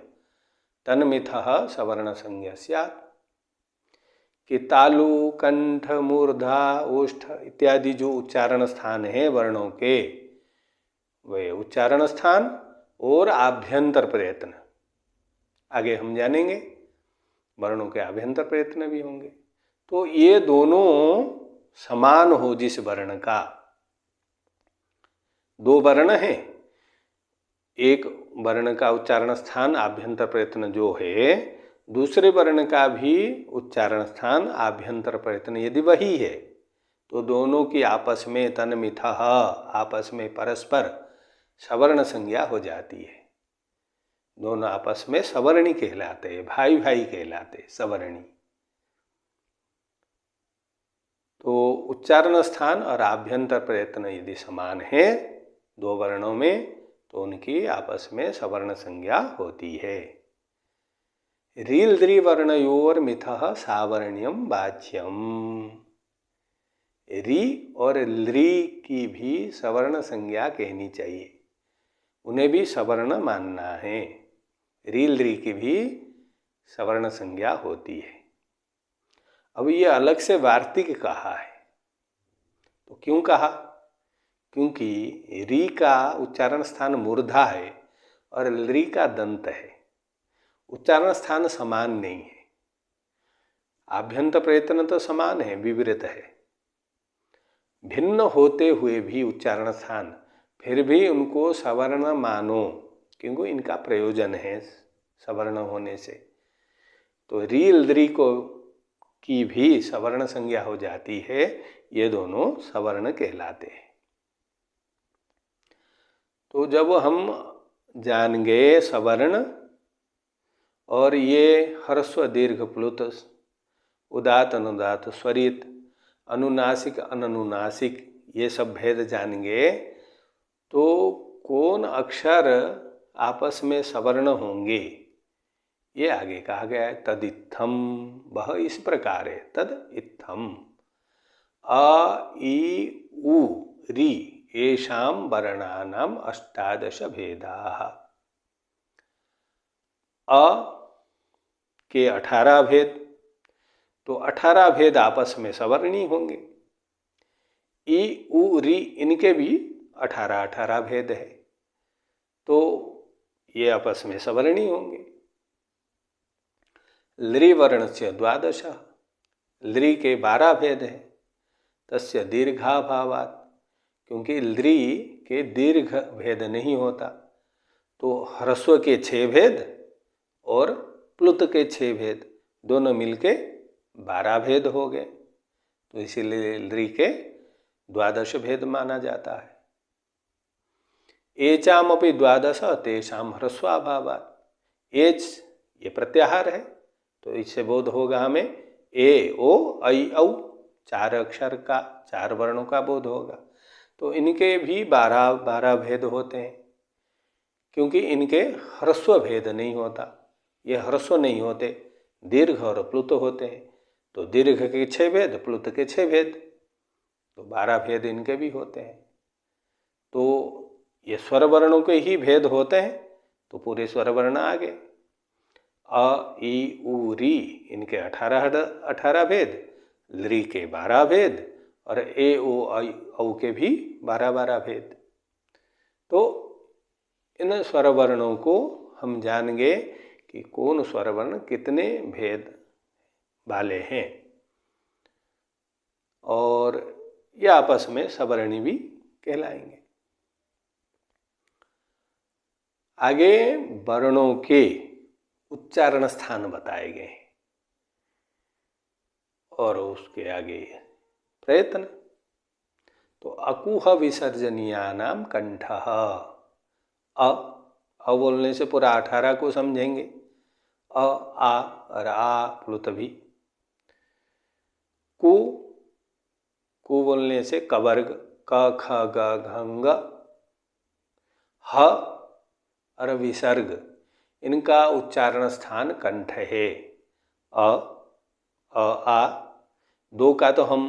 तन्मिथः सवर्ण संज्ञा स्यात्। कि तालु, कंठ, मूर्धा, ओष्ठ इत्यादि जो उच्चारण स्थान है वर्णों के, वे उच्चारण स्थान और आभ्यंतर प्रयत्न आगे हम जानेंगे। वर्णों के आभ्यंतर प्रयत्न भी होंगे। तो ये दोनों समान हो जिस वर्ण का, 2 वर्ण हैं, एक वर्ण का उच्चारण स्थान आभ्यंतर प्रयत्न जो है, दूसरे वर्ण का भी उच्चारण स्थान आभ्यंतर प्रयत्न यदि वही है तो दोनों की आपस में तन्मिथः, आपस में परस्पर सवर्ण संज्ञा हो जाती है। दोनों आपस में सवर्णी कहलाते हैं, भाई भाई कहलाते, सवर्णी। तो उच्चारण स्थान और आभ्यंतर प्रयत्न यदि समान है 2 वर्णों में तो उनकी आपस में सवर्ण संज्ञा होती है। रील द्रि वर्णयोर मिथः सावर्ण्यम वाच्यम। री और लृ की भी सवर्ण संज्ञा कहनी चाहिए, उन्हें भी सवर्ण मानना है। रील लृ की भी सवर्ण संज्ञा होती है। अब ये अलग से वार्तिक कहा है, तो क्यों कहा? क्योंकि री का उच्चारण स्थान मूर्धा है और लृ का दंत है। उच्चारण स्थान समान नहीं है। आभ्यंतर प्रयत्न तो समान है, विवृत है। भिन्न होते हुए भी उच्चारण स्थान, फिर भी उनको सवर्ण मानो, क्योंकि इनका प्रयोजन है सवर्ण होने से। तो री लृ को की भी सवर्ण संज्ञा हो जाती है। ये दोनों सवर्ण कहलाते हैं। तो जब हम जान गए सवर्ण और ये ह्रस्व दीर्घ प्लुत, उदात अनुदात, स्वरित, अनुनासिक अननुनासिक, ये सब भेद जान गए, तो कौन अक्षर आपस में सवर्ण होंगे ये आगे कहा गया है। तदित्थम, वह इस प्रकार है। तद इत्थम, अ ई उ री येषां वर्णानाम 18 भेदाः। अ के 18 भेद, तो 18 भेद आपस में सवर्णी होंगे। ई उ री, इनके भी 18 भेद है, तो ये आपस में सवर्णी होंगे। लृ वर्ण से 12, लृ के 12 भेद हैं। तस्य दीर्घाभावात्, क्योंकि लृ के दीर्घ भेद नहीं होता, तो ह्रस्व के 6 भेद और प्लुत के 6 भेद दोनों मिलके 12 भेद हो गए। तो इसीलिए लृ के 12 भेद माना जाता है। एचामपि 12 तेषां ह्रस्वाभावात्। एच ये प्रत्याहार है, तो इससे बोध होगा हमें ए ओ ऐ औ 4 अक्षर का, 4 वर्णों का बोध होगा। तो इनके भी 12 भेद होते हैं, क्योंकि इनके ह्रस्व भेद नहीं होता। ये ह्रस्व नहीं होते, दीर्घ और प्लुत होते हैं। तो दीर्घ के 6 भेद, प्लुत के 6 भेद, तो 12 भेद इनके भी होते हैं। तो ये स्वर वर्णों के ही भेद होते हैं, तो पूरे स्वर वर्ण आ गए। अ ई उ री, इनके 18 भेद, लृ के 12 भेद और ए ओ ऐ औ के भी 12 भेद। तो इन स्वर वर्णों को हम जान गए कि कौन स्वर वर्ण कितने भेद वाले हैं, और ये आपस में सवर्णी भी कहलाएंगे। आगे वर्णों के उच्चारण स्थान बताए गए हैं, और उसके आगे प्रयत्न। तो अकुह विसर्जनीयानाम कंठः। अ बोलने से पूरा 18 को समझेंगे। अ आ और आ प्लुत भी। कु बोलने से कवर्ग, क ख ग घ ङ। ह और विसर्ग, इनका उच्चारण स्थान कंठ है। अ आ, 2 का तो हम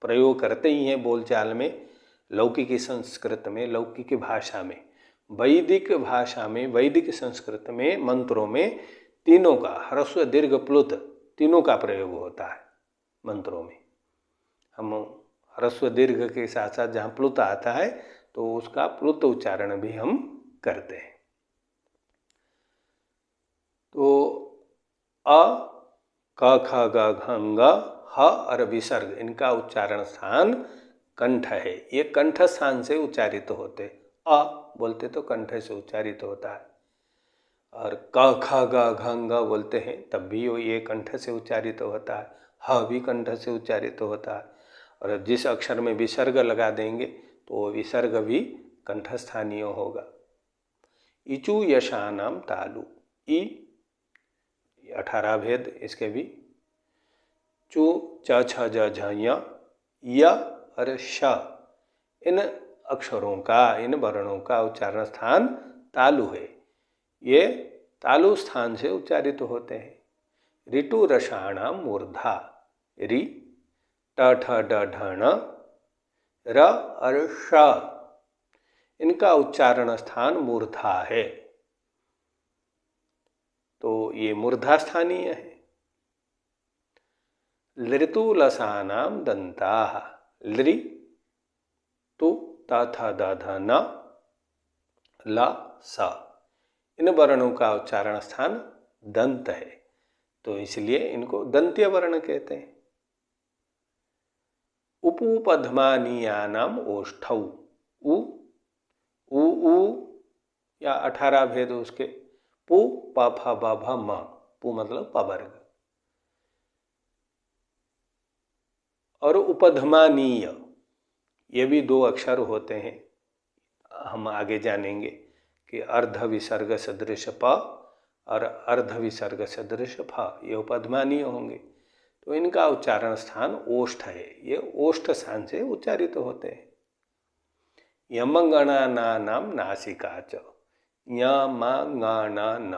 प्रयोग करते ही हैं बोलचाल में, लौकिक संस्कृत में, लौकिक भाषा में। वैदिक भाषा में, वैदिक संस्कृत में, मंत्रों में तीनों का, ह्रस्व दीर्घ प्लुत, तीनों का प्रयोग होता है मंत्रों में। हम ह्रस्व दीर्घ के साथ साथ जहाँ प्लुत आता है, तो उसका प्लुत उच्चारण भी हम करते हैं। तो अ, क ख ग घ ङ, ह और विसर्ग, इनका उच्चारण स्थान कंठ है। ये कंठ स्थान से उच्चारित होते। अ बोलते तो कंठ से उच्चारित होता है, और क ख ग घ ङ बोलते हैं तब भी ये कंठ से उच्चारित होता है। ह भी कंठ से उच्चारित होता है, और जिस अक्षर में विसर्ग लगा देंगे तो वो विसर्ग भी कंठस्थानीय होगा। इचु यशानाम तालु। ई 18 भेद इसके भी। चु च छ ज झ य और श, इन अक्षरों का, इन वर्णों का उच्चारण स्थान तालु है। ये तालु स्थान से उच्चारित होते हैं। ऋतु रसाणाम मूर्धा। रि, ट ठ ड ढ ण, र और श, इनका उच्चारण स्थान मूर्धा है। तो ये मूर्धा स्थानीय है। लृतु लसानाम दंताः। लृ, तु, त थ द ध न, ल स, इन वर्णों का उच्चारण स्थान दंत है, तो इसलिए इनको दंत्य वर्ण कहते हैं। उपूपध्मानीयानाम ओष्ठौ, उ उ उ या 18 भेद उसके, पु प फ ब भ म, पु मतलब पवर्ग, और उपध्मानीय ये भी 2 अक्षर होते हैं। हम आगे जानेंगे कि अर्ध विसर्ग सदृश प और अर्ध विसर्ग सदृश फ, ये उपध्मानीय होंगे। तो इनका उच्चारण स्थान ओष्ठ है, ये ओष्ठ स्थान से उच्चारित होते हैं। यमगणानानाम नासिका च, न,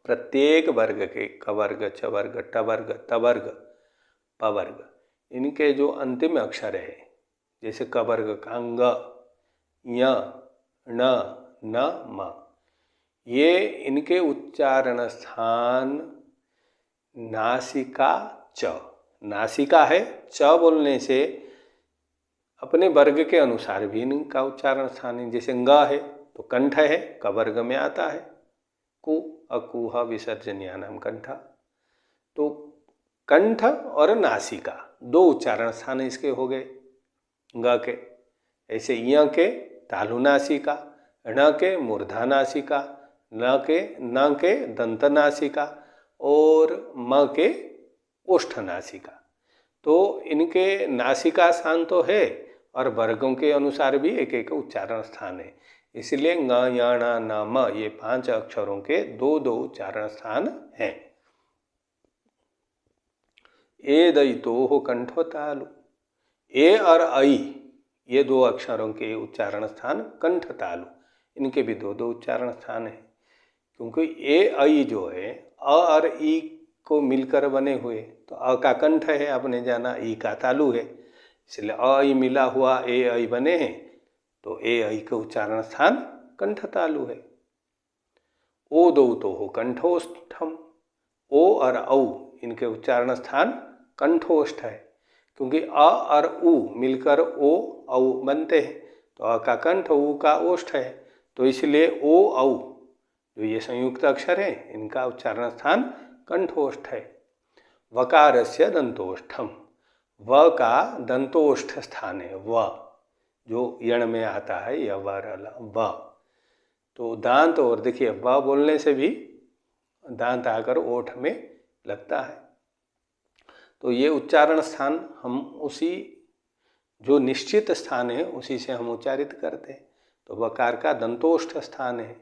प्रत्येक वर्ग के कवर्ग चवर्ग टवर्ग तवर्ग पवर्ग, इनके जो अंतिम अक्षर है, जैसे कवर्ग का ङ, य, ण, न, म, ये इनके उच्चारण स्थान नासिका च, नासिका है, च बोलने से अपने वर्ग के अनुसार भी इनका उच्चारण स्थान है। जैसे ग है तो कंठ है, कवर्ग में आता है, कु अकुह विसर्जनीयानाम कंठ, तो कंठ और नासिका 2 उच्चारण स्थान इसके हो गए ग के। ऐसे य के तालु नासिका, ण के मूर्धा नासिका, न के दंत नासिका और म के ओष्ठ नासिका। तो इनके नासिका स्थान तो है और वर्गों के अनुसार भी एक एक उच्चारण स्थान है। इसलिए ङ, य, ण, न, म, ये 5 अक्षरों के 2-2 उच्चारण स्थान हैं। ए दयितो कंठो तालु, ए और ऐ ये 2 अक्षरों के उच्चारण स्थान कंठ तालु, इनके भी 2-2 उच्चारण स्थान है। क्योंकि ए ऐ जो है अ और ई को मिलकर बने हुए, तो अ का कंठ है आपने जाना, ई का तालु है, इसलिए अ ई मिला हुआ ए ऐ बने हैं, तो ए ऐ का उच्चारण स्थान कंठ तालु है। ओ दो तो हो कंठोष्ठम, ओ और औ इनके उच्चारण स्थान कंठोष्ठ है, क्योंकि अ और उ मिलकर ओ औ बनते हैं, तो अ का कंठ उ का ओष्ठ है, तो इसलिए ओ औ जो ये संयुक्त अक्षर है इनका उच्चारण स्थान कंठोष्ठ है। वकारस्य दंतोष्ठम, व का दंतोष्ठ स्थान है, व जो यण में आता है, या व, तो दांत, और देखिए व बोलने से भी दांत आकर ओठ में लगता है, तो ये उच्चारण स्थान हम उसी जो निश्चित स्थान है उसी से हम उच्चारित करते हैं, तो वकार का दंतोष्ठ स्थान है।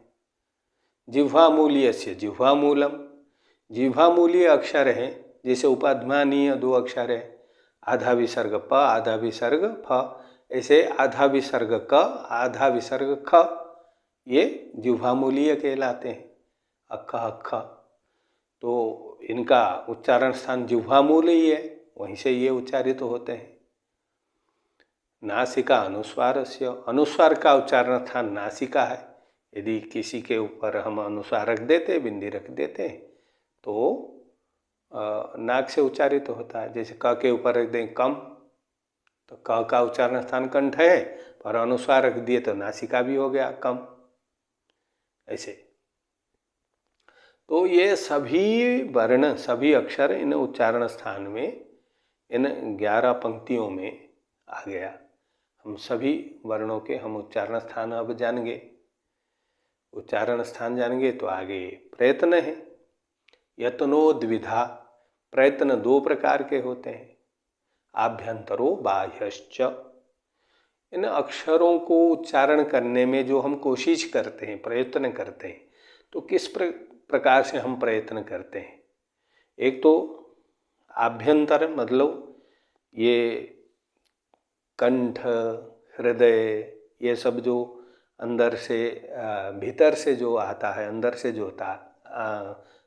जिह्वामूलीय से जिह्वामूलम, जिह्वामूलीय अक्षर है, जैसे उपाध्मानीय 2 अक्षर है, आधा विसर्ग प आधा विसर्ग फ, ऐसे आधा विसर्ग क आधा विसर्ग ख, ये जिह्वामूलीय कहलाते हैं, अख अख, तो इनका उच्चारण स्थान जिह्वामूलीय है, वहीं से ये उच्चारित होते हैं। नासिका अनुस्वारस्य, अनुस्वार का उच्चारण स्थान नासिका है, यदि किसी के ऊपर हम अनुस्वार रख देते, बिंदी रख देते हैं, तो नाक से उच्चारित होता है। जैसे क के ऊपर रख दें कम, तो क का उच्चारण स्थान कंठ है, पर अनुस्वार रख दिए तो नासिका भी हो गया कम, ऐसे। तो ये सभी वर्ण, सभी अक्षर इन उच्चारण स्थान में, इन 11 पंक्तियों में आ गया। हम सभी वर्णों के हम उच्चारण स्थान अब जानेंगे। उच्चारण स्थान जानेंगे तो आगे प्रयत्न है। यत्नो द्विधा, प्रयत्न 2 प्रकार के होते हैं, आभ्यंतरो बाह्यश्च। इन अक्षरों को उच्चारण करने में जो हम कोशिश करते हैं, प्रयत्न करते हैं, तो किस प्रकार से हम प्रयत्न करते हैं। एक तो आभ्यंतर, मतलब ये कंठ, हृदय, ये सब जो अंदर से भीतर से जो आता है, अंदर से जो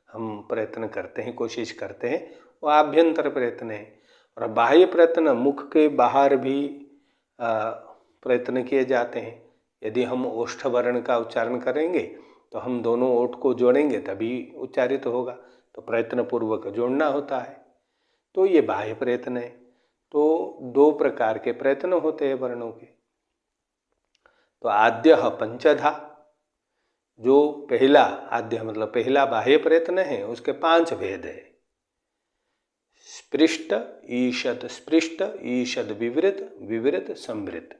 हम प्रयत्न करते हैं, कोशिश करते हैं, वो आभ्यंतर प्रयत्न है। और बाह्य प्रयत्न, मुख के बाहर भी प्रयत्न किए जाते हैं। यदि हम ओष्ठ वर्ण का उच्चारण करेंगे तो हम दोनों ओठ को जोड़ेंगे तभी उच्चारित होगा, तो प्रयत्न पूर्वक जोड़ना होता है, तो ये बाह्य प्रयत्न है। तो 2 प्रकार के प्रयत्न होते हैं वर्णों के। तो आद्य पंचधा, जो पहला आद्य मतलब पहला बाह्य प्रयत्न है उसके 5 भेद है। स्पृष्ट, ईषद स्पृष्ट, ईषद विवृत, विवृत संवृत,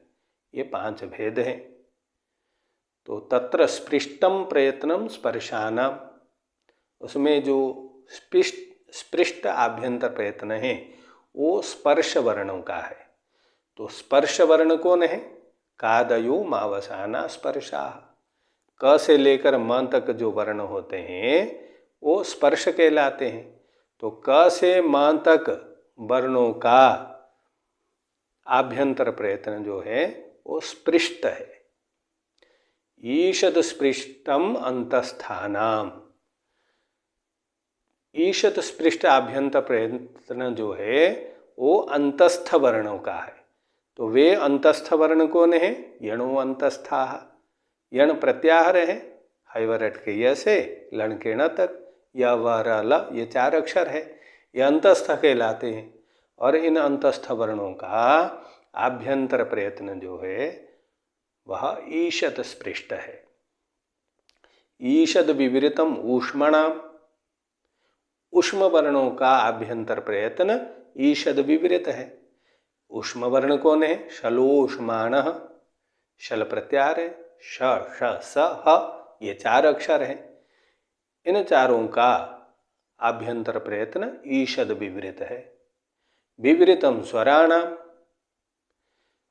ये 5 भेद हैं। तो तत्र स्पृष्टम प्रयत्नम स्पर्शानाम, उसमें जो स्पृष्ट आभ्यंतर प्रयत्न है वो स्पर्श वर्णों का है। तो स्पर्श वर्ण कौन है? कादयो मावसाना स्पर्शा, क से लेकर म तक जो वर्ण होते हैं वो स्पर्श कहलाते हैं। तो क से म तक वर्णों का आभ्यंतर प्रयत्न जो है वो स्पृष्ट है। ईषद स्पृष्टम अंतस्थानाम, ईषद स्पृष्ट आभ्यंतर प्रयत्न जो है वो अंतस्थ वर्णों का है। तो वे अंतस्थ वर्ण कौन है? यणो अंतस्था, यण प्रत्याहार है, हैवरट के य से लण के ण तक, य व र ल ये 4 अक्षर है, ये अंतस्थ कहलाते हैं। और इन अंतस्थ वर्णों का आभ्यंतर प्रयत्न जो है वह ईषद स्पृष्ट है। ईषद विवृतम ऊष्मणाम, ऊष्म वर्णों का आभ्यंतर प्रयत्न ईषद विवृत है। ऊष्म वर्ण कौन है? शलोष्माण, शल प्रत्याहार है, श श स ह ये 4 अक्षर हैं। इन चारों का आभ्यंतर प्रयत्न ईषद विवृत है। विवृतम स्वराणाम,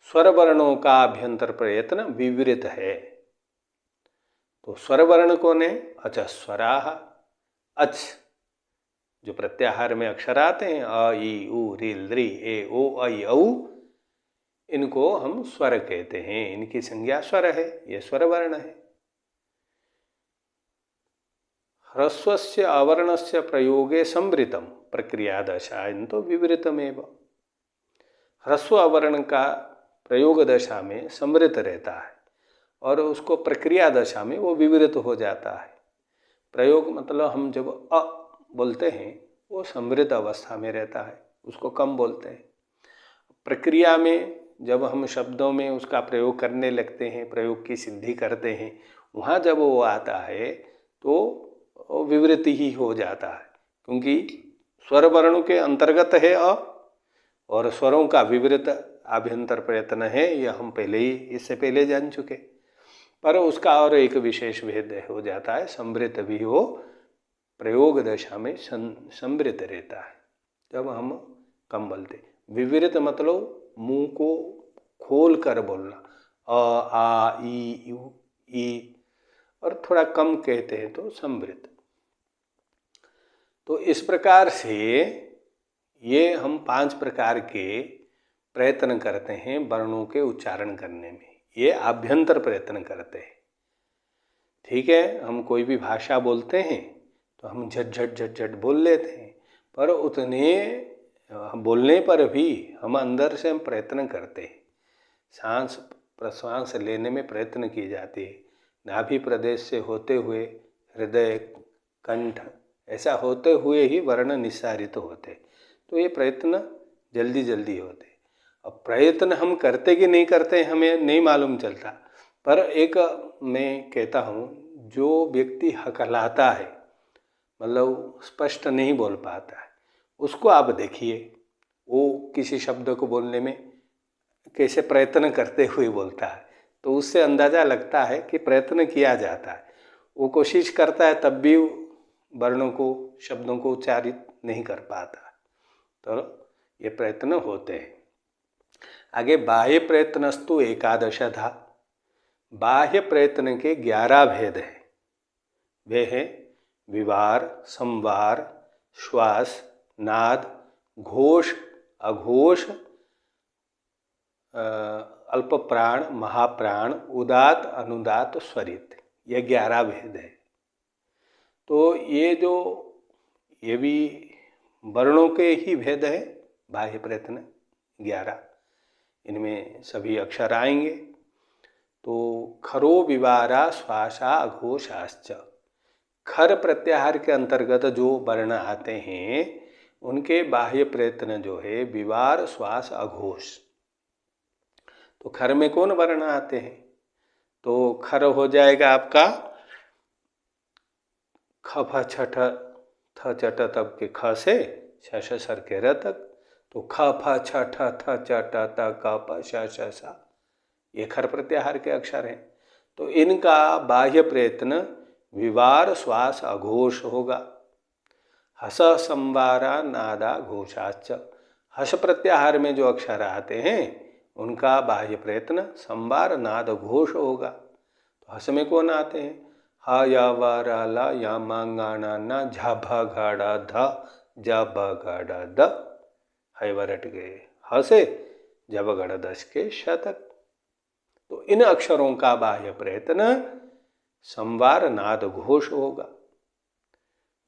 स्वर वर्णों का आभ्यंतर प्रयत्न विवृत है। तो स्वर वर्ण कौन है? अच स्वराः, अच जो प्रत्याहार में अक्षर आते हैं अ ई उ रील री ए ओ ऐ औ, इनको हम स्वर कहते हैं, इनकी संज्ञा स्वर है, ये स्वर वर्ण है। ह्रस्वस्य अवर्णस्य प्रयोगे संवृतम प्रक्रियादशायन तो विवृतमेव, ह्रस्व अवर्ण का प्रयोग दशा में संवृत रहता है और उसको प्रक्रिया दशा में वो विवृत हो जाता है। प्रयोग मतलब हम जब अ बोलते हैं वो संवृत अवस्था में रहता है, उसको कम बोलते हैं। प्रक्रिया में जब हम शब्दों में उसका प्रयोग करने लगते हैं, प्रयोग की सिद्धि करते हैं, वहाँ जब वो आता है तो विवृति ही हो जाता है, क्योंकि स्वर वर्णों के अंतर्गत है अ और स्वरों का विवृत आभ्यंतर प्रयत्न है, यह हम पहले ही इससे पहले जान चुके। पर उसका और एक विशेष भेद हो जाता है, संवृत भी वो प्रयोग दशा में संवृत रहता है जब हम कम बोलते। विवृत मतलब मुंह को खोल कर बोलना, अ आ ई यू ई, और थोड़ा कम कहते हैं तो संवृत। तो इस प्रकार से ये हम 5 प्रकार के प्रयत्न करते हैं वर्णों के उच्चारण करने में, ये आभ्यंतर प्रयत्न करते हैं। ठीक है, हम कोई भी भाषा बोलते हैं तो हम झट बोल लेते हैं, पर उतने बोलने पर भी हम अंदर से हम प्रयत्न करते हैं, सांस प्रश्वास लेने में प्रयत्न की जाती है, नाभि प्रदेश से होते हुए हृदय कंठ ऐसा होते हुए ही वर्ण निस्सारित होते। तो ये प्रयत्न जल्दी जल्दी होते। अब प्रयत्न हम करते कि नहीं करते हमें नहीं मालूम चलता, पर एक मैं कहता हूँ, जो व्यक्ति हकलाता है मतलब स्पष्ट नहीं बोल पाता है, उसको आप देखिए वो किसी शब्द को बोलने में कैसे प्रयत्न करते हुए बोलता है, तो उससे अंदाज़ा लगता है कि प्रयत्न किया जाता है। वो कोशिश करता है तब भी वर्णों को शब्दों को उच्चारित नहीं कर पाता, तो ये प्रयत्न होते हैं। आगे बाह्य प्रयत्नस्तु एकादश था। बाह्य प्रयत्न के 11 भेद हैं। वे हैं विवार, संवार, श्वास, नाद, घोष, अघोष, अल्प प्राण, महाप्राण, उदात, अनुदात, स्वरित, ये 11 भेद हैं। तो ये भी वर्णों के ही भेद है। बाह्य प्रयत्न 11, इनमें सभी अक्षर आएंगे। तो खरो विवारा श्वासा अघोषाश्च, खर प्रत्याहार के अंतर्गत जो वर्ण आते हैं उनके बाह्य प्रयत्न जो है विवार, श्वास, अघोष। तो खर में कौन वर्ण आते हैं? तो खर हो जाएगा आपका ख फ छ ठ थ च ट तब के ख से श श सर के र तक, तो ख फ छ ठ थ च ट त क प श श स, ये खर प्रत्याहार के अक्षर हैं। तो इनका बाह्य प्रयत्न विवार श्वास अघोष होगा। हस संवारा नादा घोषाच, हस प्रत्याहार में जो अक्षर आते हैं उनका बाह्य प्रयत्न संवार नाद घोष होगा। तो हस में कौन आते हैं? ह या व र ल या म ङ ण न झ भ घ ड़ ध ज ब घ ड़ द, है वरट गए ह से जब गढ़ दश के शतक। तो इन अक्षरों का बाह्य प्रयत्न संवार नाद घोष होगा।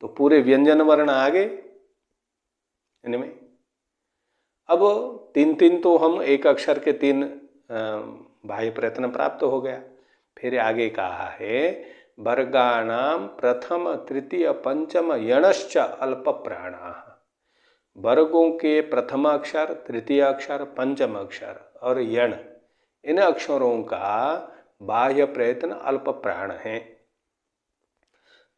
तो पूरे व्यंजन वर्ण आ गए इनमें। अब तीन तीन तो हम एक अक्षर के तीन बाह्य प्रयत्न प्राप्त हो गया। फिर आगे कहा है वर्गाणाम प्रथम तृतीय पंचम यणश्च अल्प प्राणाः, वर्गों के प्रथम अक्षर, तृतीय अक्षर, पंचम अक्षर और यण, इन अक्षरों का बाह्य प्रयत्न अल्प प्राण है।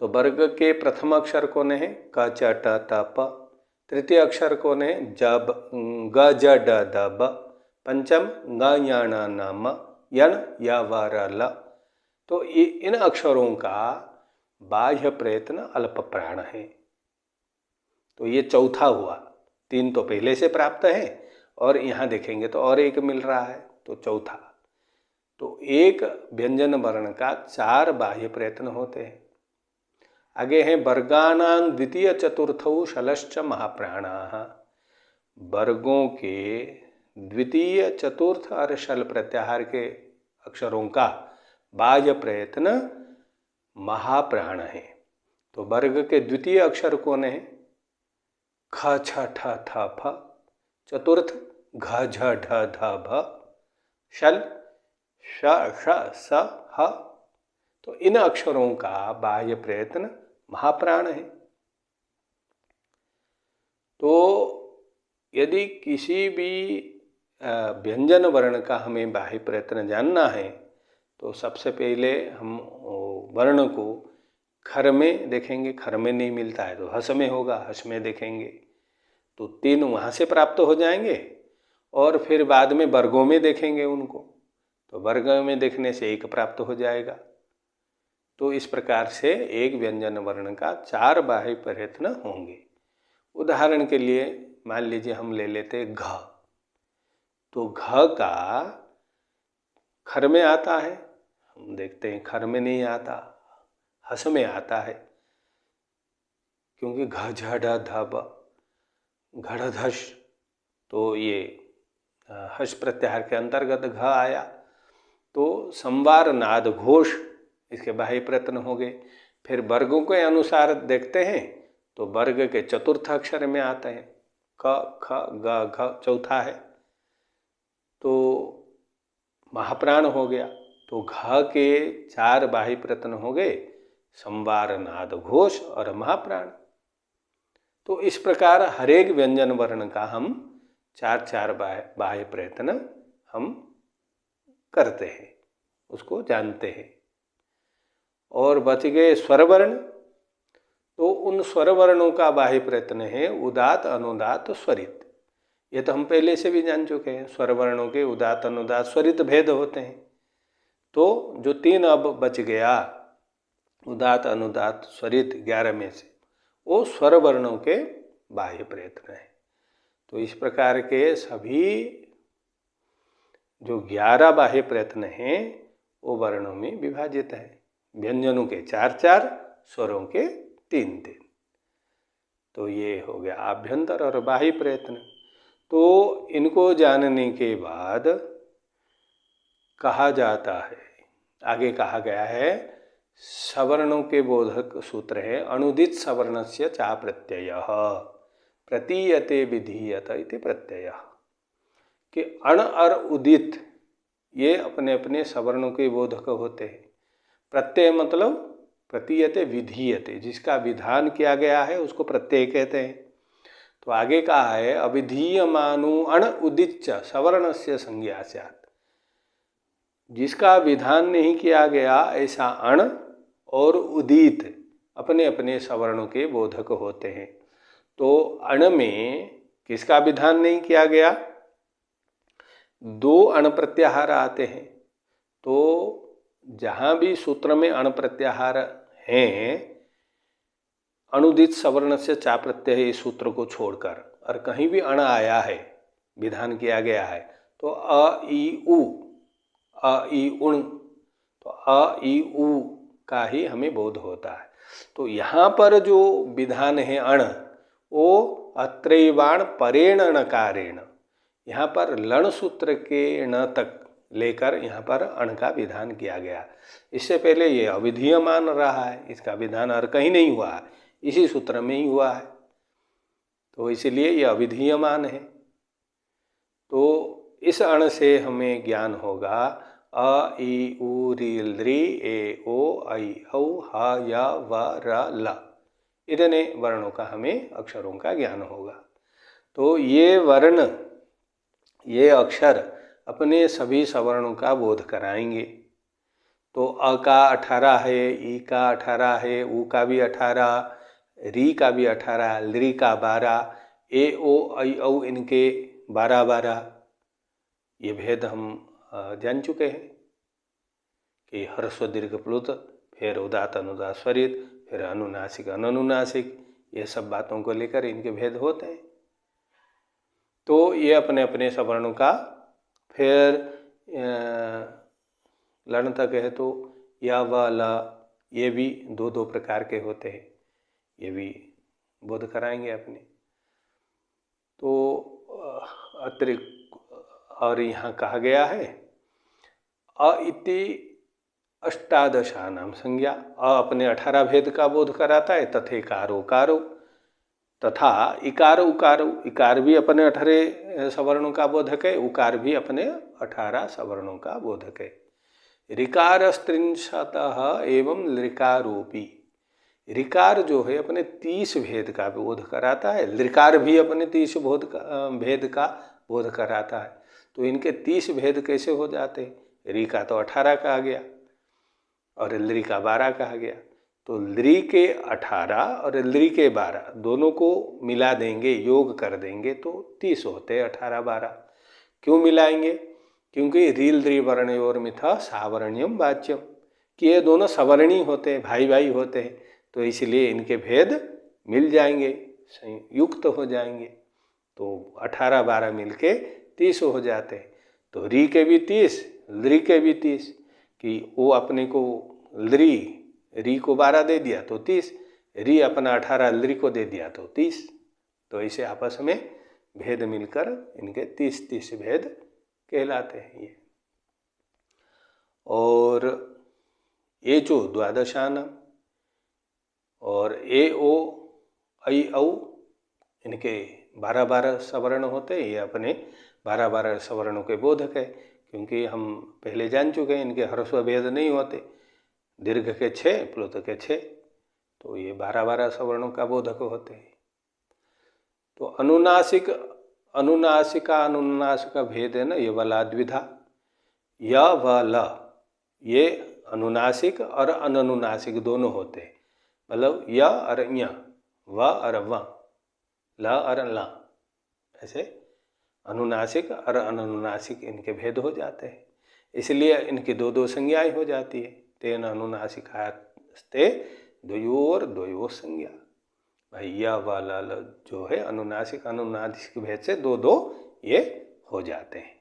तो वर्ग के प्रथम अक्षर कौन है? क च ट त प। तृतीय अक्षर कौन है? जब ग ज ड द ब। पंचम ग य ण न म। यण य व र ल। तो इन अक्षरों का बाह्य प्रयत्न अल्प प्राण है। तो ये चौथा हुआ। तीन तो पहले से प्राप्त है और यहाँ देखेंगे तो और एक मिल रहा है, तो चौथा। तो एक व्यंजन वर्ण का चार बाह्य प्रयत्न होते हैं। आगे हैं वर्गाणां द्वितीय चतुर्थौ शलश्च महाप्राणाः, वर्गों के द्वितीय चतुर्थ और शल प्रत्याहार के अक्षरों का बाह्य प्रयत्न महाप्राण है। तो वर्ग के द्वितीय अक्षर कौन है? ख छ ठ थ फ। चतुर्थ घ झ ढ ध भ। शल श श स ह। तो इन अक्षरों का बाह्य प्रयत्न महाप्राण है। तो यदि किसी भी व्यंजन वर्ण का हमें बाह्य प्रयत्न जानना है तो सबसे पहले हम वर्ण को खर में देखेंगे, खर में नहीं मिलता है तो हस में होगा, हस में देखेंगे तो तीन वहाँ से प्राप्त हो जाएंगे और फिर बाद में वर्गों में देखेंगे उनको, तो वर्ग में देखने से एक प्राप्त हो जाएगा। तो इस प्रकार से एक व्यंजन वर्ण का चार बाह्य प्रयत्न होंगे। उदाहरण के लिए मान लीजिए हम ले लेते घ, तो घ का खर में आता है, हम देखते हैं खर में नहीं आता, हस में आता है, क्योंकि घ झ ढ ध ब घड़धश, तो ये हस प्रत्याहार के अंतर्गत घ आया। तो संवार नाद घोष इसके बाह्य प्रयत्न हो गए। फिर वर्गों के अनुसार देखते हैं तो वर्ग के चतुर्थ अक्षर में आते हैं, क ख ग घ चौथा है, तो महाप्राण हो गया। तो घ के चार बाह्य प्रयत्न हो गए, संवार नाद घोष और महाप्राण। तो इस प्रकार हरेक व्यंजन वर्ण का हम चार चार बाह्य प्रयत्न हम करते हैं, उसको जानते हैं। और बच गए स्वर वर्ण, तो उन स्वर वर्णों का बाह्य प्रयत्न है उदात अनुदात स्वरित। ये तो हम पहले से भी जान चुके हैं, स्वर वर्णों के उदात अनुदात स्वरित भेद होते हैं। तो जो तीन अब बच गया उदात अनुदात स्वरित 11 में से, वो स्वर वर्णों के बाह्य प्रयत्न है। तो इस प्रकार के सभी जो 11 बाह्य प्रयत्न हैं वो वर्णों में विभाजित है। व्यंजनों के 4-4, स्वरों के 3-3। तो ये हो गया आभ्यंतर और बाह्य प्रयत्न। तो इनको जानने के बाद कहा जाता है, आगे कहा गया है सवर्णों के बोधक सूत्र है अनुदित सवर्णस्य चा प्रत्ययः प्रतीयते विधीयत इति प्रत्ययः, कि अण और उदित ये अपने अपने सवर्णों के बोधक होते हैं। प्रत्यय मतलब प्रतीयते विधीयते, जिसका विधान किया गया है उसको प्रत्यय कहते हैं। तो आगे कहा है अविधीयमानु अण उदिच्च सवर्णस्य संज्ञा स्यात्, जिसका विधान नहीं किया गया ऐसा अण और उदित अपने अपने सवर्णों के बोधक होते हैं। तो अण में किसका विधान नहीं किया गया? 2 अण प्रत्याहार आते हैं। तो जहाँ भी सूत्र में अण प्रत्याहार हैं, अनुदित सवर्ण से चा प्रत्यय इस सूत्र को छोड़कर, और कहीं भी अण आया है, विधान किया गया है, तो अ ई उ, अ ई उण, तो अ ई उ का ही हमें बोध होता है। तो यहाँ पर जो विधान है अण, वो अत्रैवाण परेण णकारेण, यहाँ पर लण सूत्र के ण तक लेकर यहाँ पर अण का विधान किया गया। इससे पहले ये अविधीयमान रहा है, इसका विधान और कहीं नहीं हुआ है, इसी सूत्र में ही हुआ है, तो इसलिए ये अविधीयमान है। तो इस अण से हमें ज्ञान होगा अ ई उ री ऋ ए ओ ऐ औ ह य व र ल, इतने वर्णों का हमें अक्षरों का ज्ञान होगा। तो ये वर्ण, ये अक्षर अपने सभी सवर्णों का बोध कराएंगे। तो अ का 18 है, ई का 18 है, उ का भी 18, री का भी 18, लृ का 12, ए ओ ऐ औ इनके 12-12। ये भेद हम जान चुके हैं कि ह्रस्व दीर्घ प्लुत, फिर उदात्त अनुदात्त स्वरित, फिर अनुनासिक अननुनासिक, ये सब बातों को लेकर इनके भेद होते हैं। तो ये अपने अपने सवर्णों का, फिर लण तक है तो या व ल, ये भी 2-2 प्रकार के होते हैं, ये भी बोध कराएंगे अपने। तो अतिरिक्त और यहाँ कहा गया है अ इति अष्टादशानाम संज्ञा, अ अपने 18 भेद का बोध कराता है। तथेकारो कारो, तथा इकार उकारो, इकार भी अपने 18 सवर्णों का बोधक है, उकार भी अपने 18 सवर्णों का बोधक है। ऋकारस्त्रिंशतः एवं लृकारोपी, ऋकार जो है अपने 30 भेद का बोध कराता है, लृकार भी अपने 30 भेद का बोध कराता है। तो इनके 30 भेद कैसे हो जाते हैं? ऋ का तो 18 कहा गया और लृ का 12 कहा गया, तो लृ के 18 और लृ के 12 दोनों को मिला देंगे, योग कर देंगे तो 30 होते हैं, 18-12। क्यों मिलाएंगे? क्योंकि रील लृ वर्णयोर मिथा सावर्ण्यम वाच्यम, कि ये दोनों सवर्णी होते हैं, भाई भाई होते हैं, तो इसलिए इनके भेद मिल जाएंगे, युक्त हो जाएंगे। तो 18-12 मिलके 30 हो जाते हैं। तो री के भी 30, लृ के भी 30, कि वो अपने को री को 12 दे दिया तो 30, री अपना 18 लृ को दे दिया तो 30। तो इसे आपस में भेद मिलकर इनके 30-30 भेद कहलाते हैं ये। और ए चो द्वादशानाम, और ए ओ ऐ औ इनके 12-12 सवर्ण होते हैं, ये अपने 12-12 सवर्णों के बोधक है। क्योंकि हम पहले जान चुके हैं इनके ह्रस्व भेद नहीं होते, दीर्घ के 6, प्लुत के 6, तो ये 12-12 सवर्णों का बोधक होते हैं। तो अनुनासिक अनुनासिका अनुनासिका भेद है ना, ये वाला द्विधा, य व ल, ये अनुनासिक और अननुनासिक दोनों होते हैं। मतलब य और य, व और व, ल और ल, ऐसे अनुनासिक और अननुनासिक इनके भेद हो जाते हैं। इसलिए इनकी 2-2 संज्ञाएं हो जाती है। तेन अनुनासिकास्ते द्वयोर द्वयोर संज्ञा, भाई य व ल जो है अनुनासिक अनुनासिक भेद से 2-2 ये हो जाते हैं।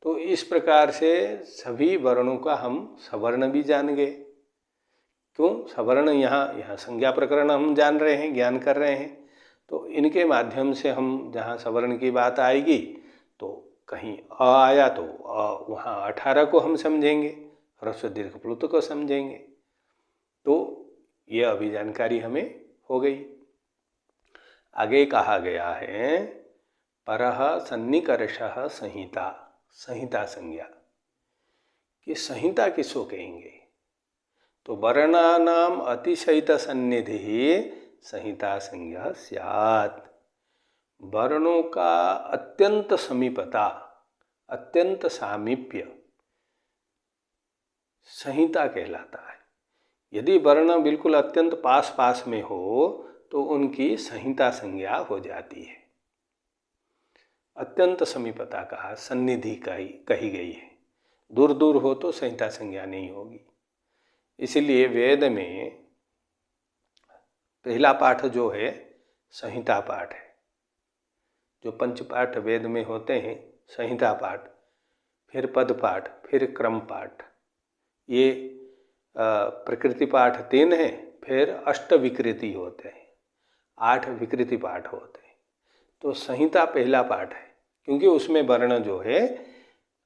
तो इस प्रकार से सभी वर्णों का हम सवर्ण भी जान गए। क्यों? सवर्ण यहाँ संज्ञा प्रकरण हम जान रहे हैं, ज्ञान कर रहे हैं, तो इनके माध्यम से हम जहाँ सवर्ण की बात आएगी तो कहीं अ आया तो वहाँ 18 को हम समझेंगे, ह्रस्व दीर्घ प्लुत को समझेंगे। तो ये अभी जानकारी हमें हो गई। आगे कहा गया है परः सन्निकर्षः संहिता, संहिता संज्ञा, कि संहिता किसको कहेंगे? तो वर्णानाम अतिशयित सन्निधि संहिता संज्ञा स्यात्, वर्णों का अत्यंत समीपता, अत्यंत सामीप्य संहिता कहलाता है। यदि वर्ण बिल्कुल अत्यंत पास पास में हो तो उनकी संहिता संज्ञा हो जाती है। अत्यंत समीपता कहा, सन्निधि कही गई है। दूर दूर हो तो संहिता संज्ञा नहीं होगी। इसलिए वेद में पहला पाठ जो है संहिता पाठ है। जो पंचपाठ वेद में होते हैं, संहिता पाठ, फिर पद पाठ, फिर क्रम पाठ, ये प्रकृति पाठ 3 है, फिर अष्ट विकृति होते हैं, 8 विकृति पाठ होते हैं। तो संहिता पहला पाठ है, क्योंकि उसमें वर्ण जो है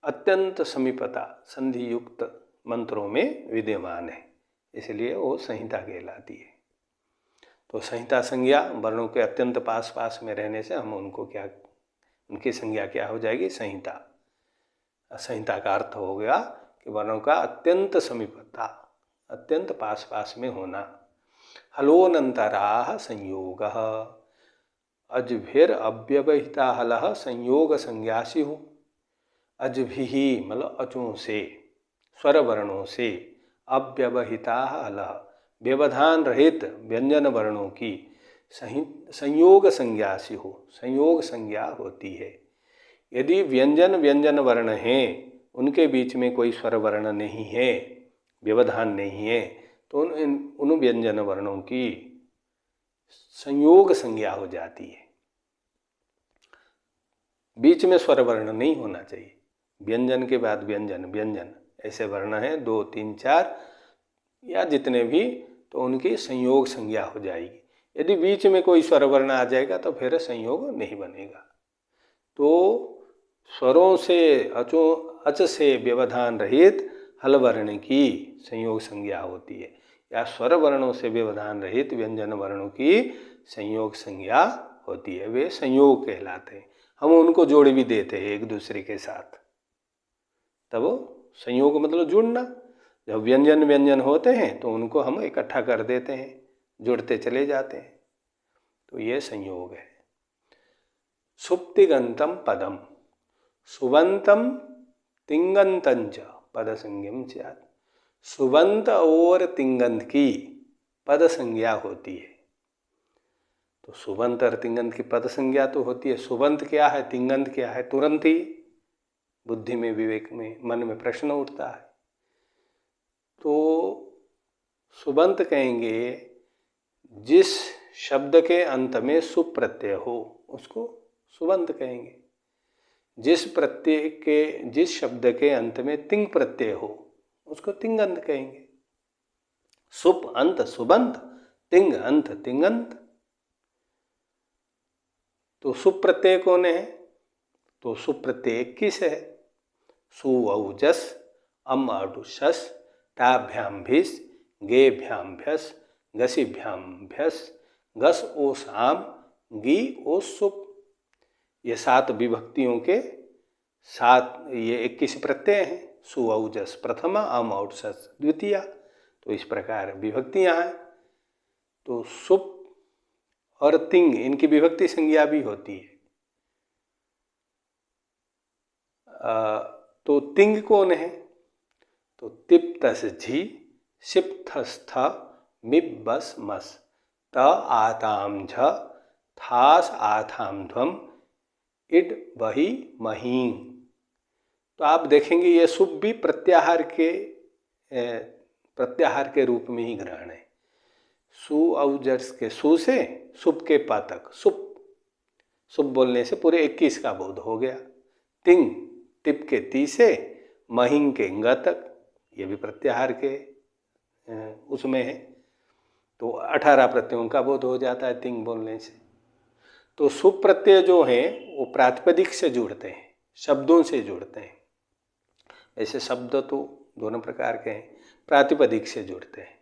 अत्यंत समीपता संधि युक्त मंत्रों में विद्यमान है, इसलिए वो संहिता कहलाती है। तो संहिता संज्ञा, वर्णों के अत्यंत पास पास में रहने से हम उनकी संज्ञा क्या हो जाएगी? संहिता। संहिता का अर्थ हो गया कि वर्णों का अत्यंत समीपता, अत्यंत पास पास में होना। हलोनंतराः संयोगः, अजभिर अव्यवहिता हलः संयोग संज्ञास्युः। अजभिः मतलब अचों से, स्वर वर्णों से, अव्यवहिता हलः व्यवधान रहित व्यंजन वर्णों की संयोग संज्ञास्युः, संयोग संज्ञा होती है। यदि व्यंजन वर्ण हैं, उनके बीच में कोई स्वर वर्ण नहीं है, व्यवधान नहीं है, तो उन व्यंजन वर्णों की संयोग संज्ञा हो जाती है। बीच में स्वर वर्ण नहीं होना चाहिए। व्यंजन के बाद व्यंजन ऐसे वर्ण हैं 2, 3, 4 या जितने भी, तो उनकी संयोग संज्ञा हो जाएगी। यदि बीच में कोई स्वर वर्ण आ जाएगा तो फिर संयोग नहीं बनेगा। तो स्वरों से अच से व्यवधान रहित हल वर्ण की संयोग संज्ञा होती है, या स्वर वर्णों से व्यवधान रहित व्यंजन वर्णों की संयोग संज्ञा होती है। वे संयोग कहलाते हैं। हम उनको जोड़ भी देते हैं एक दूसरे के साथ, तब संयोग मतलब जुड़ना। जब व्यंजन होते हैं तो उनको हम इकट्ठा कर देते हैं, जुड़ते चले जाते हैं, तो ये संयोग है। सुप्तिगंतम पदम सुबंतम तिंगंतं च पद संज्ञम स्यात्। सुबंत और तिंगंत की पद संज्ञा होती है। तो सुबंत और तिंगंत की पद संज्ञा तो होती है। सुबंत क्या है, तिंगंत क्या है, तुरंत ही बुद्धि में, विवेक में, मन में प्रश्न उठता है। तो सुबंत कहेंगे जिस शब्द के अंत में सुप प्रत्यय हो, उसको सुबंत कहेंगे। जिस शब्द के अंत में तिंग प्रत्यय हो, उसको तिंगंत कहेंगे। सुप अंत सुबंत, तिंग अंत तिंगंत। तो सुप प्रत्यय कौन है? तो सुप प्रत्यय किस है? सु औजस, अम अडुषस, टाभ्याम भिस, गेभ्याम भ्यस, गसिभ्याम भ्यस, गस ओ साम, गी ओ सुप। ये 7 विभक्तियों के 7, ये 21 प्रत्यय हैं। सु औजस प्रथमा, अम औजस द्वितीया। तो इस प्रकार विभक्तियां हैं। तो सुप और तिंग, इनकी विभक्ति संज्ञा भी होती है। तो तिंग कौन है? तो तिप्तस झी, सिप्थस्थ, मिब्बस मस, त आताम झ, थास आथाम ध्वम, इड बही महीं। तो आप देखेंगे ये सुप भी प्रत्याहार के रूप में ही ग्रहण है। सु औजस के सु से सुप के पा तक सुप, सुप बोलने से पूरे 21 का बोध हो गया। तिंग, टिप के ती से महिंग के ग तक, ये भी प्रत्याहार के उसमें है। तो 18 प्रत्ययों का बोध हो जाता है तिंग बोलने से। तो सुप प्रत्यय जो हैं वो प्रातिपदिक से जुड़ते हैं, शब्दों से जुड़ते हैं। ऐसे शब्द तो दोनों प्रकार के हैं, प्रातिपदिक से जुड़ते हैं।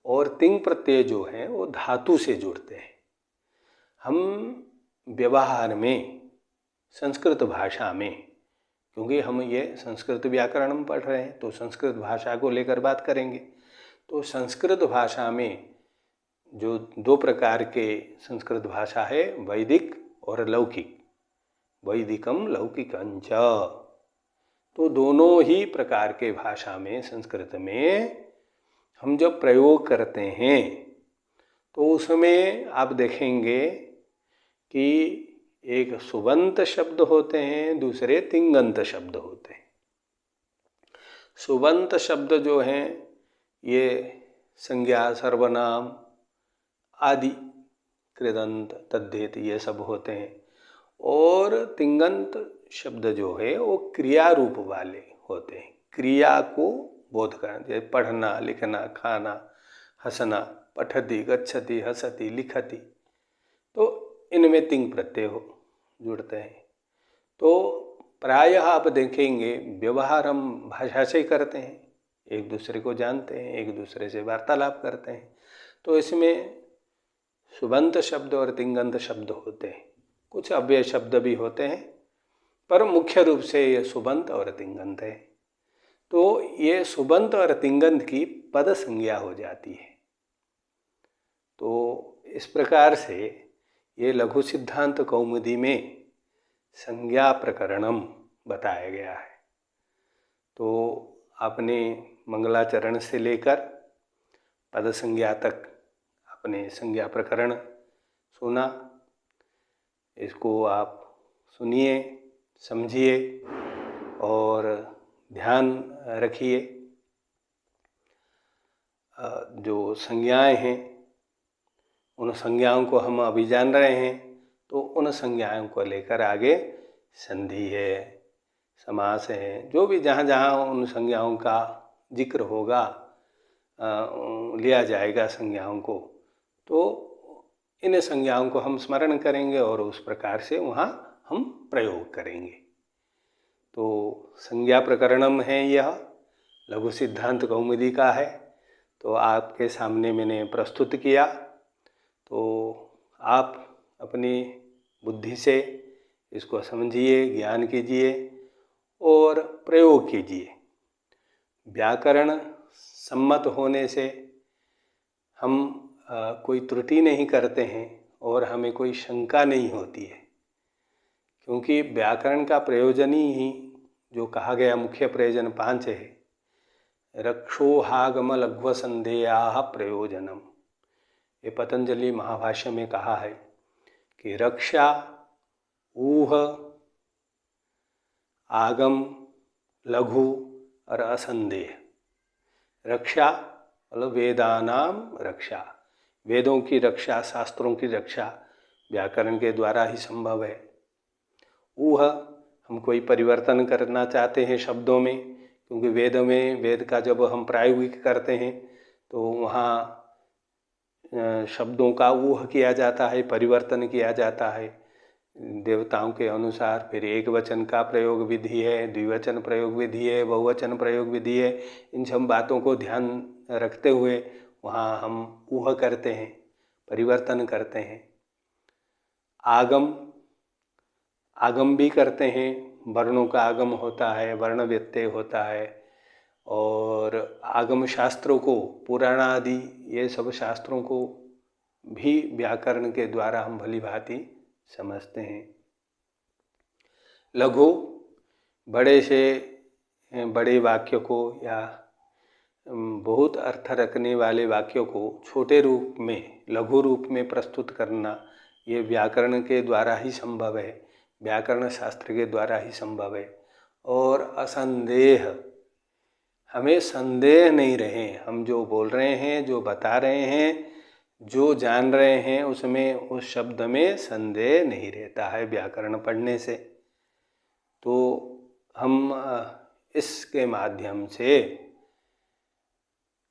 और तिंग प्रत्यय जो हैं वो धातु से जुड़ते हैं। हम व्यवहार में, संस्कृत भाषा में, क्योंकि हम ये संस्कृत व्याकरण में पढ़ रहे हैं तो संस्कृत भाषा को लेकर बात करेंगे। तो संस्कृत भाषा में जो 2 प्रकार के संस्कृत भाषा है, वैदिक और लौकिक, वैदिकम लौकिकंच। तो दोनों ही प्रकार के भाषा में, संस्कृत में हम जब प्रयोग करते हैं तो उसमें आप देखेंगे कि एक सुबंत शब्द होते हैं, दूसरे तिङन्त शब्द होते हैं। सुबंत शब्द जो हैं ये संज्ञा, सर्वनाम आदि, कृदंत, तद्धेत, ये सब होते हैं। और तिङन्त शब्द जो है वो क्रिया रूप वाले होते हैं, क्रिया को बोध करना, जैसे पढ़ना, लिखना, खाना, हंसना, पठति, गच्छति, हसति, लिखति, तो इनमें तिङ प्रत्यय जुड़ते हैं। तो प्रायः आप देखेंगे व्यवहार हम भाषा से करते हैं, एक दूसरे को जानते हैं, एक दूसरे से वार्तालाप करते हैं, तो इसमें सुबंत शब्द और तिङन्त शब्द होते हैं, कुछ अव्यय शब्द भी होते हैं, पर मुख्य रूप से ये सुबंत और तिङन्त है। तो ये सुबंत और तिङन्त की पद संज्ञा हो जाती है। तो इस प्रकार से ये लघु सिद्धांत कौमुदी में संज्ञा प्रकरणम बताया गया है। तो आपने मंगलाचरण से लेकर पद संज्ञा तक आपने संज्ञा प्रकरण सुना। इसको आप सुनिए, समझिए और ध्यान रखिए। जो संज्ञाएं हैं उन संज्ञाओं को हम अभी जान रहे हैं, तो उन संज्ञाओं को लेकर आगे संधि है, समास है, जो भी जहाँ जहाँ उन संज्ञाओं का जिक्र होगा, लिया जाएगा संज्ञाओं को, तो इन संज्ञाओं को हम स्मरण करेंगे और उस प्रकार से वहाँ हम प्रयोग करेंगे। तो संज्ञा प्रकरणम है, यह लघु सिद्धांत कौमुदी का है। तो आपके सामने मैंने प्रस्तुत किया, तो आप अपनी बुद्धि से इसको समझिए, ज्ञान कीजिए और प्रयोग कीजिए। व्याकरण सम्मत होने से हम कोई त्रुटि नहीं करते हैं और हमें कोई शंका नहीं होती है, क्योंकि व्याकरण का प्रयोजन ही जो कहा गया मुख्य प्रयोजन 5 है, रक्षोहागम लघ्व संदेयाः प्रयोजनम। ये पतंजलि महाभाष्य में कहा है कि रक्षा, ऊह, आगम, लघु और असंदेह। रक्षा मतलब वेदानाम रक्षा, वेदों की रक्षा, शास्त्रों की रक्षा व्याकरण के द्वारा ही संभव है। ऊह, हम कोई परिवर्तन करना चाहते हैं शब्दों में, क्योंकि वेद का जब हम प्रायोगिक करते हैं तो वहाँ शब्दों का ऊह किया जाता है, परिवर्तन किया जाता है देवताओं के अनुसार। फिर एक वचन का प्रयोग विधि है, द्विवचन प्रयोग विधि है, बहुवचन प्रयोग विधि है। इन सब बातों को ध्यान रखते हुए वहाँ हम ऊह करते हैं, परिवर्तन करते हैं। आगम भी करते हैं, वर्णों का आगम होता है, वर्ण व्यत्यय होता है। और आगम शास्त्रों को, पुराण आदि ये सब शास्त्रों को भी व्याकरण के द्वारा हम भली भांति समझते हैं। लघु, बड़े से बड़े वाक्य को या बहुत अर्थ रखने वाले वाक्यों को छोटे रूप में, लघु रूप में प्रस्तुत करना, ये व्याकरण के द्वारा ही संभव है, व्याकरण शास्त्र के द्वारा ही संभव है। और असंदेह, हमें संदेह नहीं रहे, हम जो बोल रहे हैं, जो बता रहे हैं, जो जान रहे हैं, उसमें, उस शब्द में संदेह नहीं रहता है व्याकरण पढ़ने से। तो हम इसके माध्यम से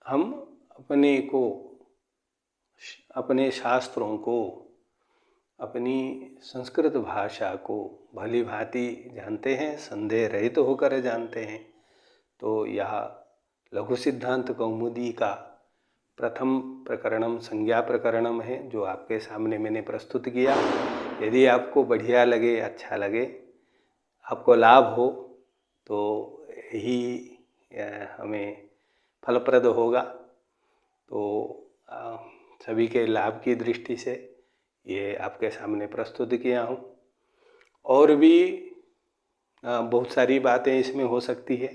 हम अपने शास्त्रों को, अपनी संस्कृत भाषा को भली भांति जानते हैं, संदेह रहित होकर जानते हैं। तो यह लघु सिद्धांत कौमुदी का प्रथम प्रकरणम संज्ञा प्रकरणम है, जो आपके सामने मैंने प्रस्तुत किया। यदि आपको बढ़िया लगे, अच्छा लगे, आपको लाभ हो, तो यही हमें फलप्रद होगा। तो सभी के लाभ की दृष्टि से ये आपके सामने प्रस्तुत किया हूँ। और भी बहुत सारी बातें इसमें हो सकती है,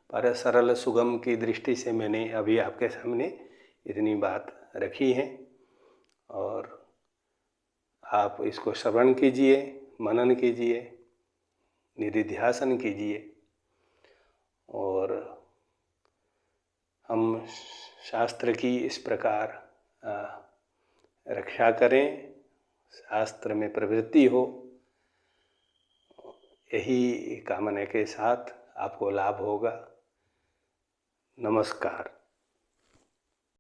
पर सरल सुगम की दृष्टि से मैंने अभी आपके सामने इतनी बात रखी है। और आप इसको श्रवण कीजिए, मनन कीजिए, निधिध्यासन कीजिए और हम शास्त्र की इस प्रकार रक्षा करें, शास्त्र में प्रवृत्ति हो, यही कामना के साथ आपको लाभ होगा। नमस्कार।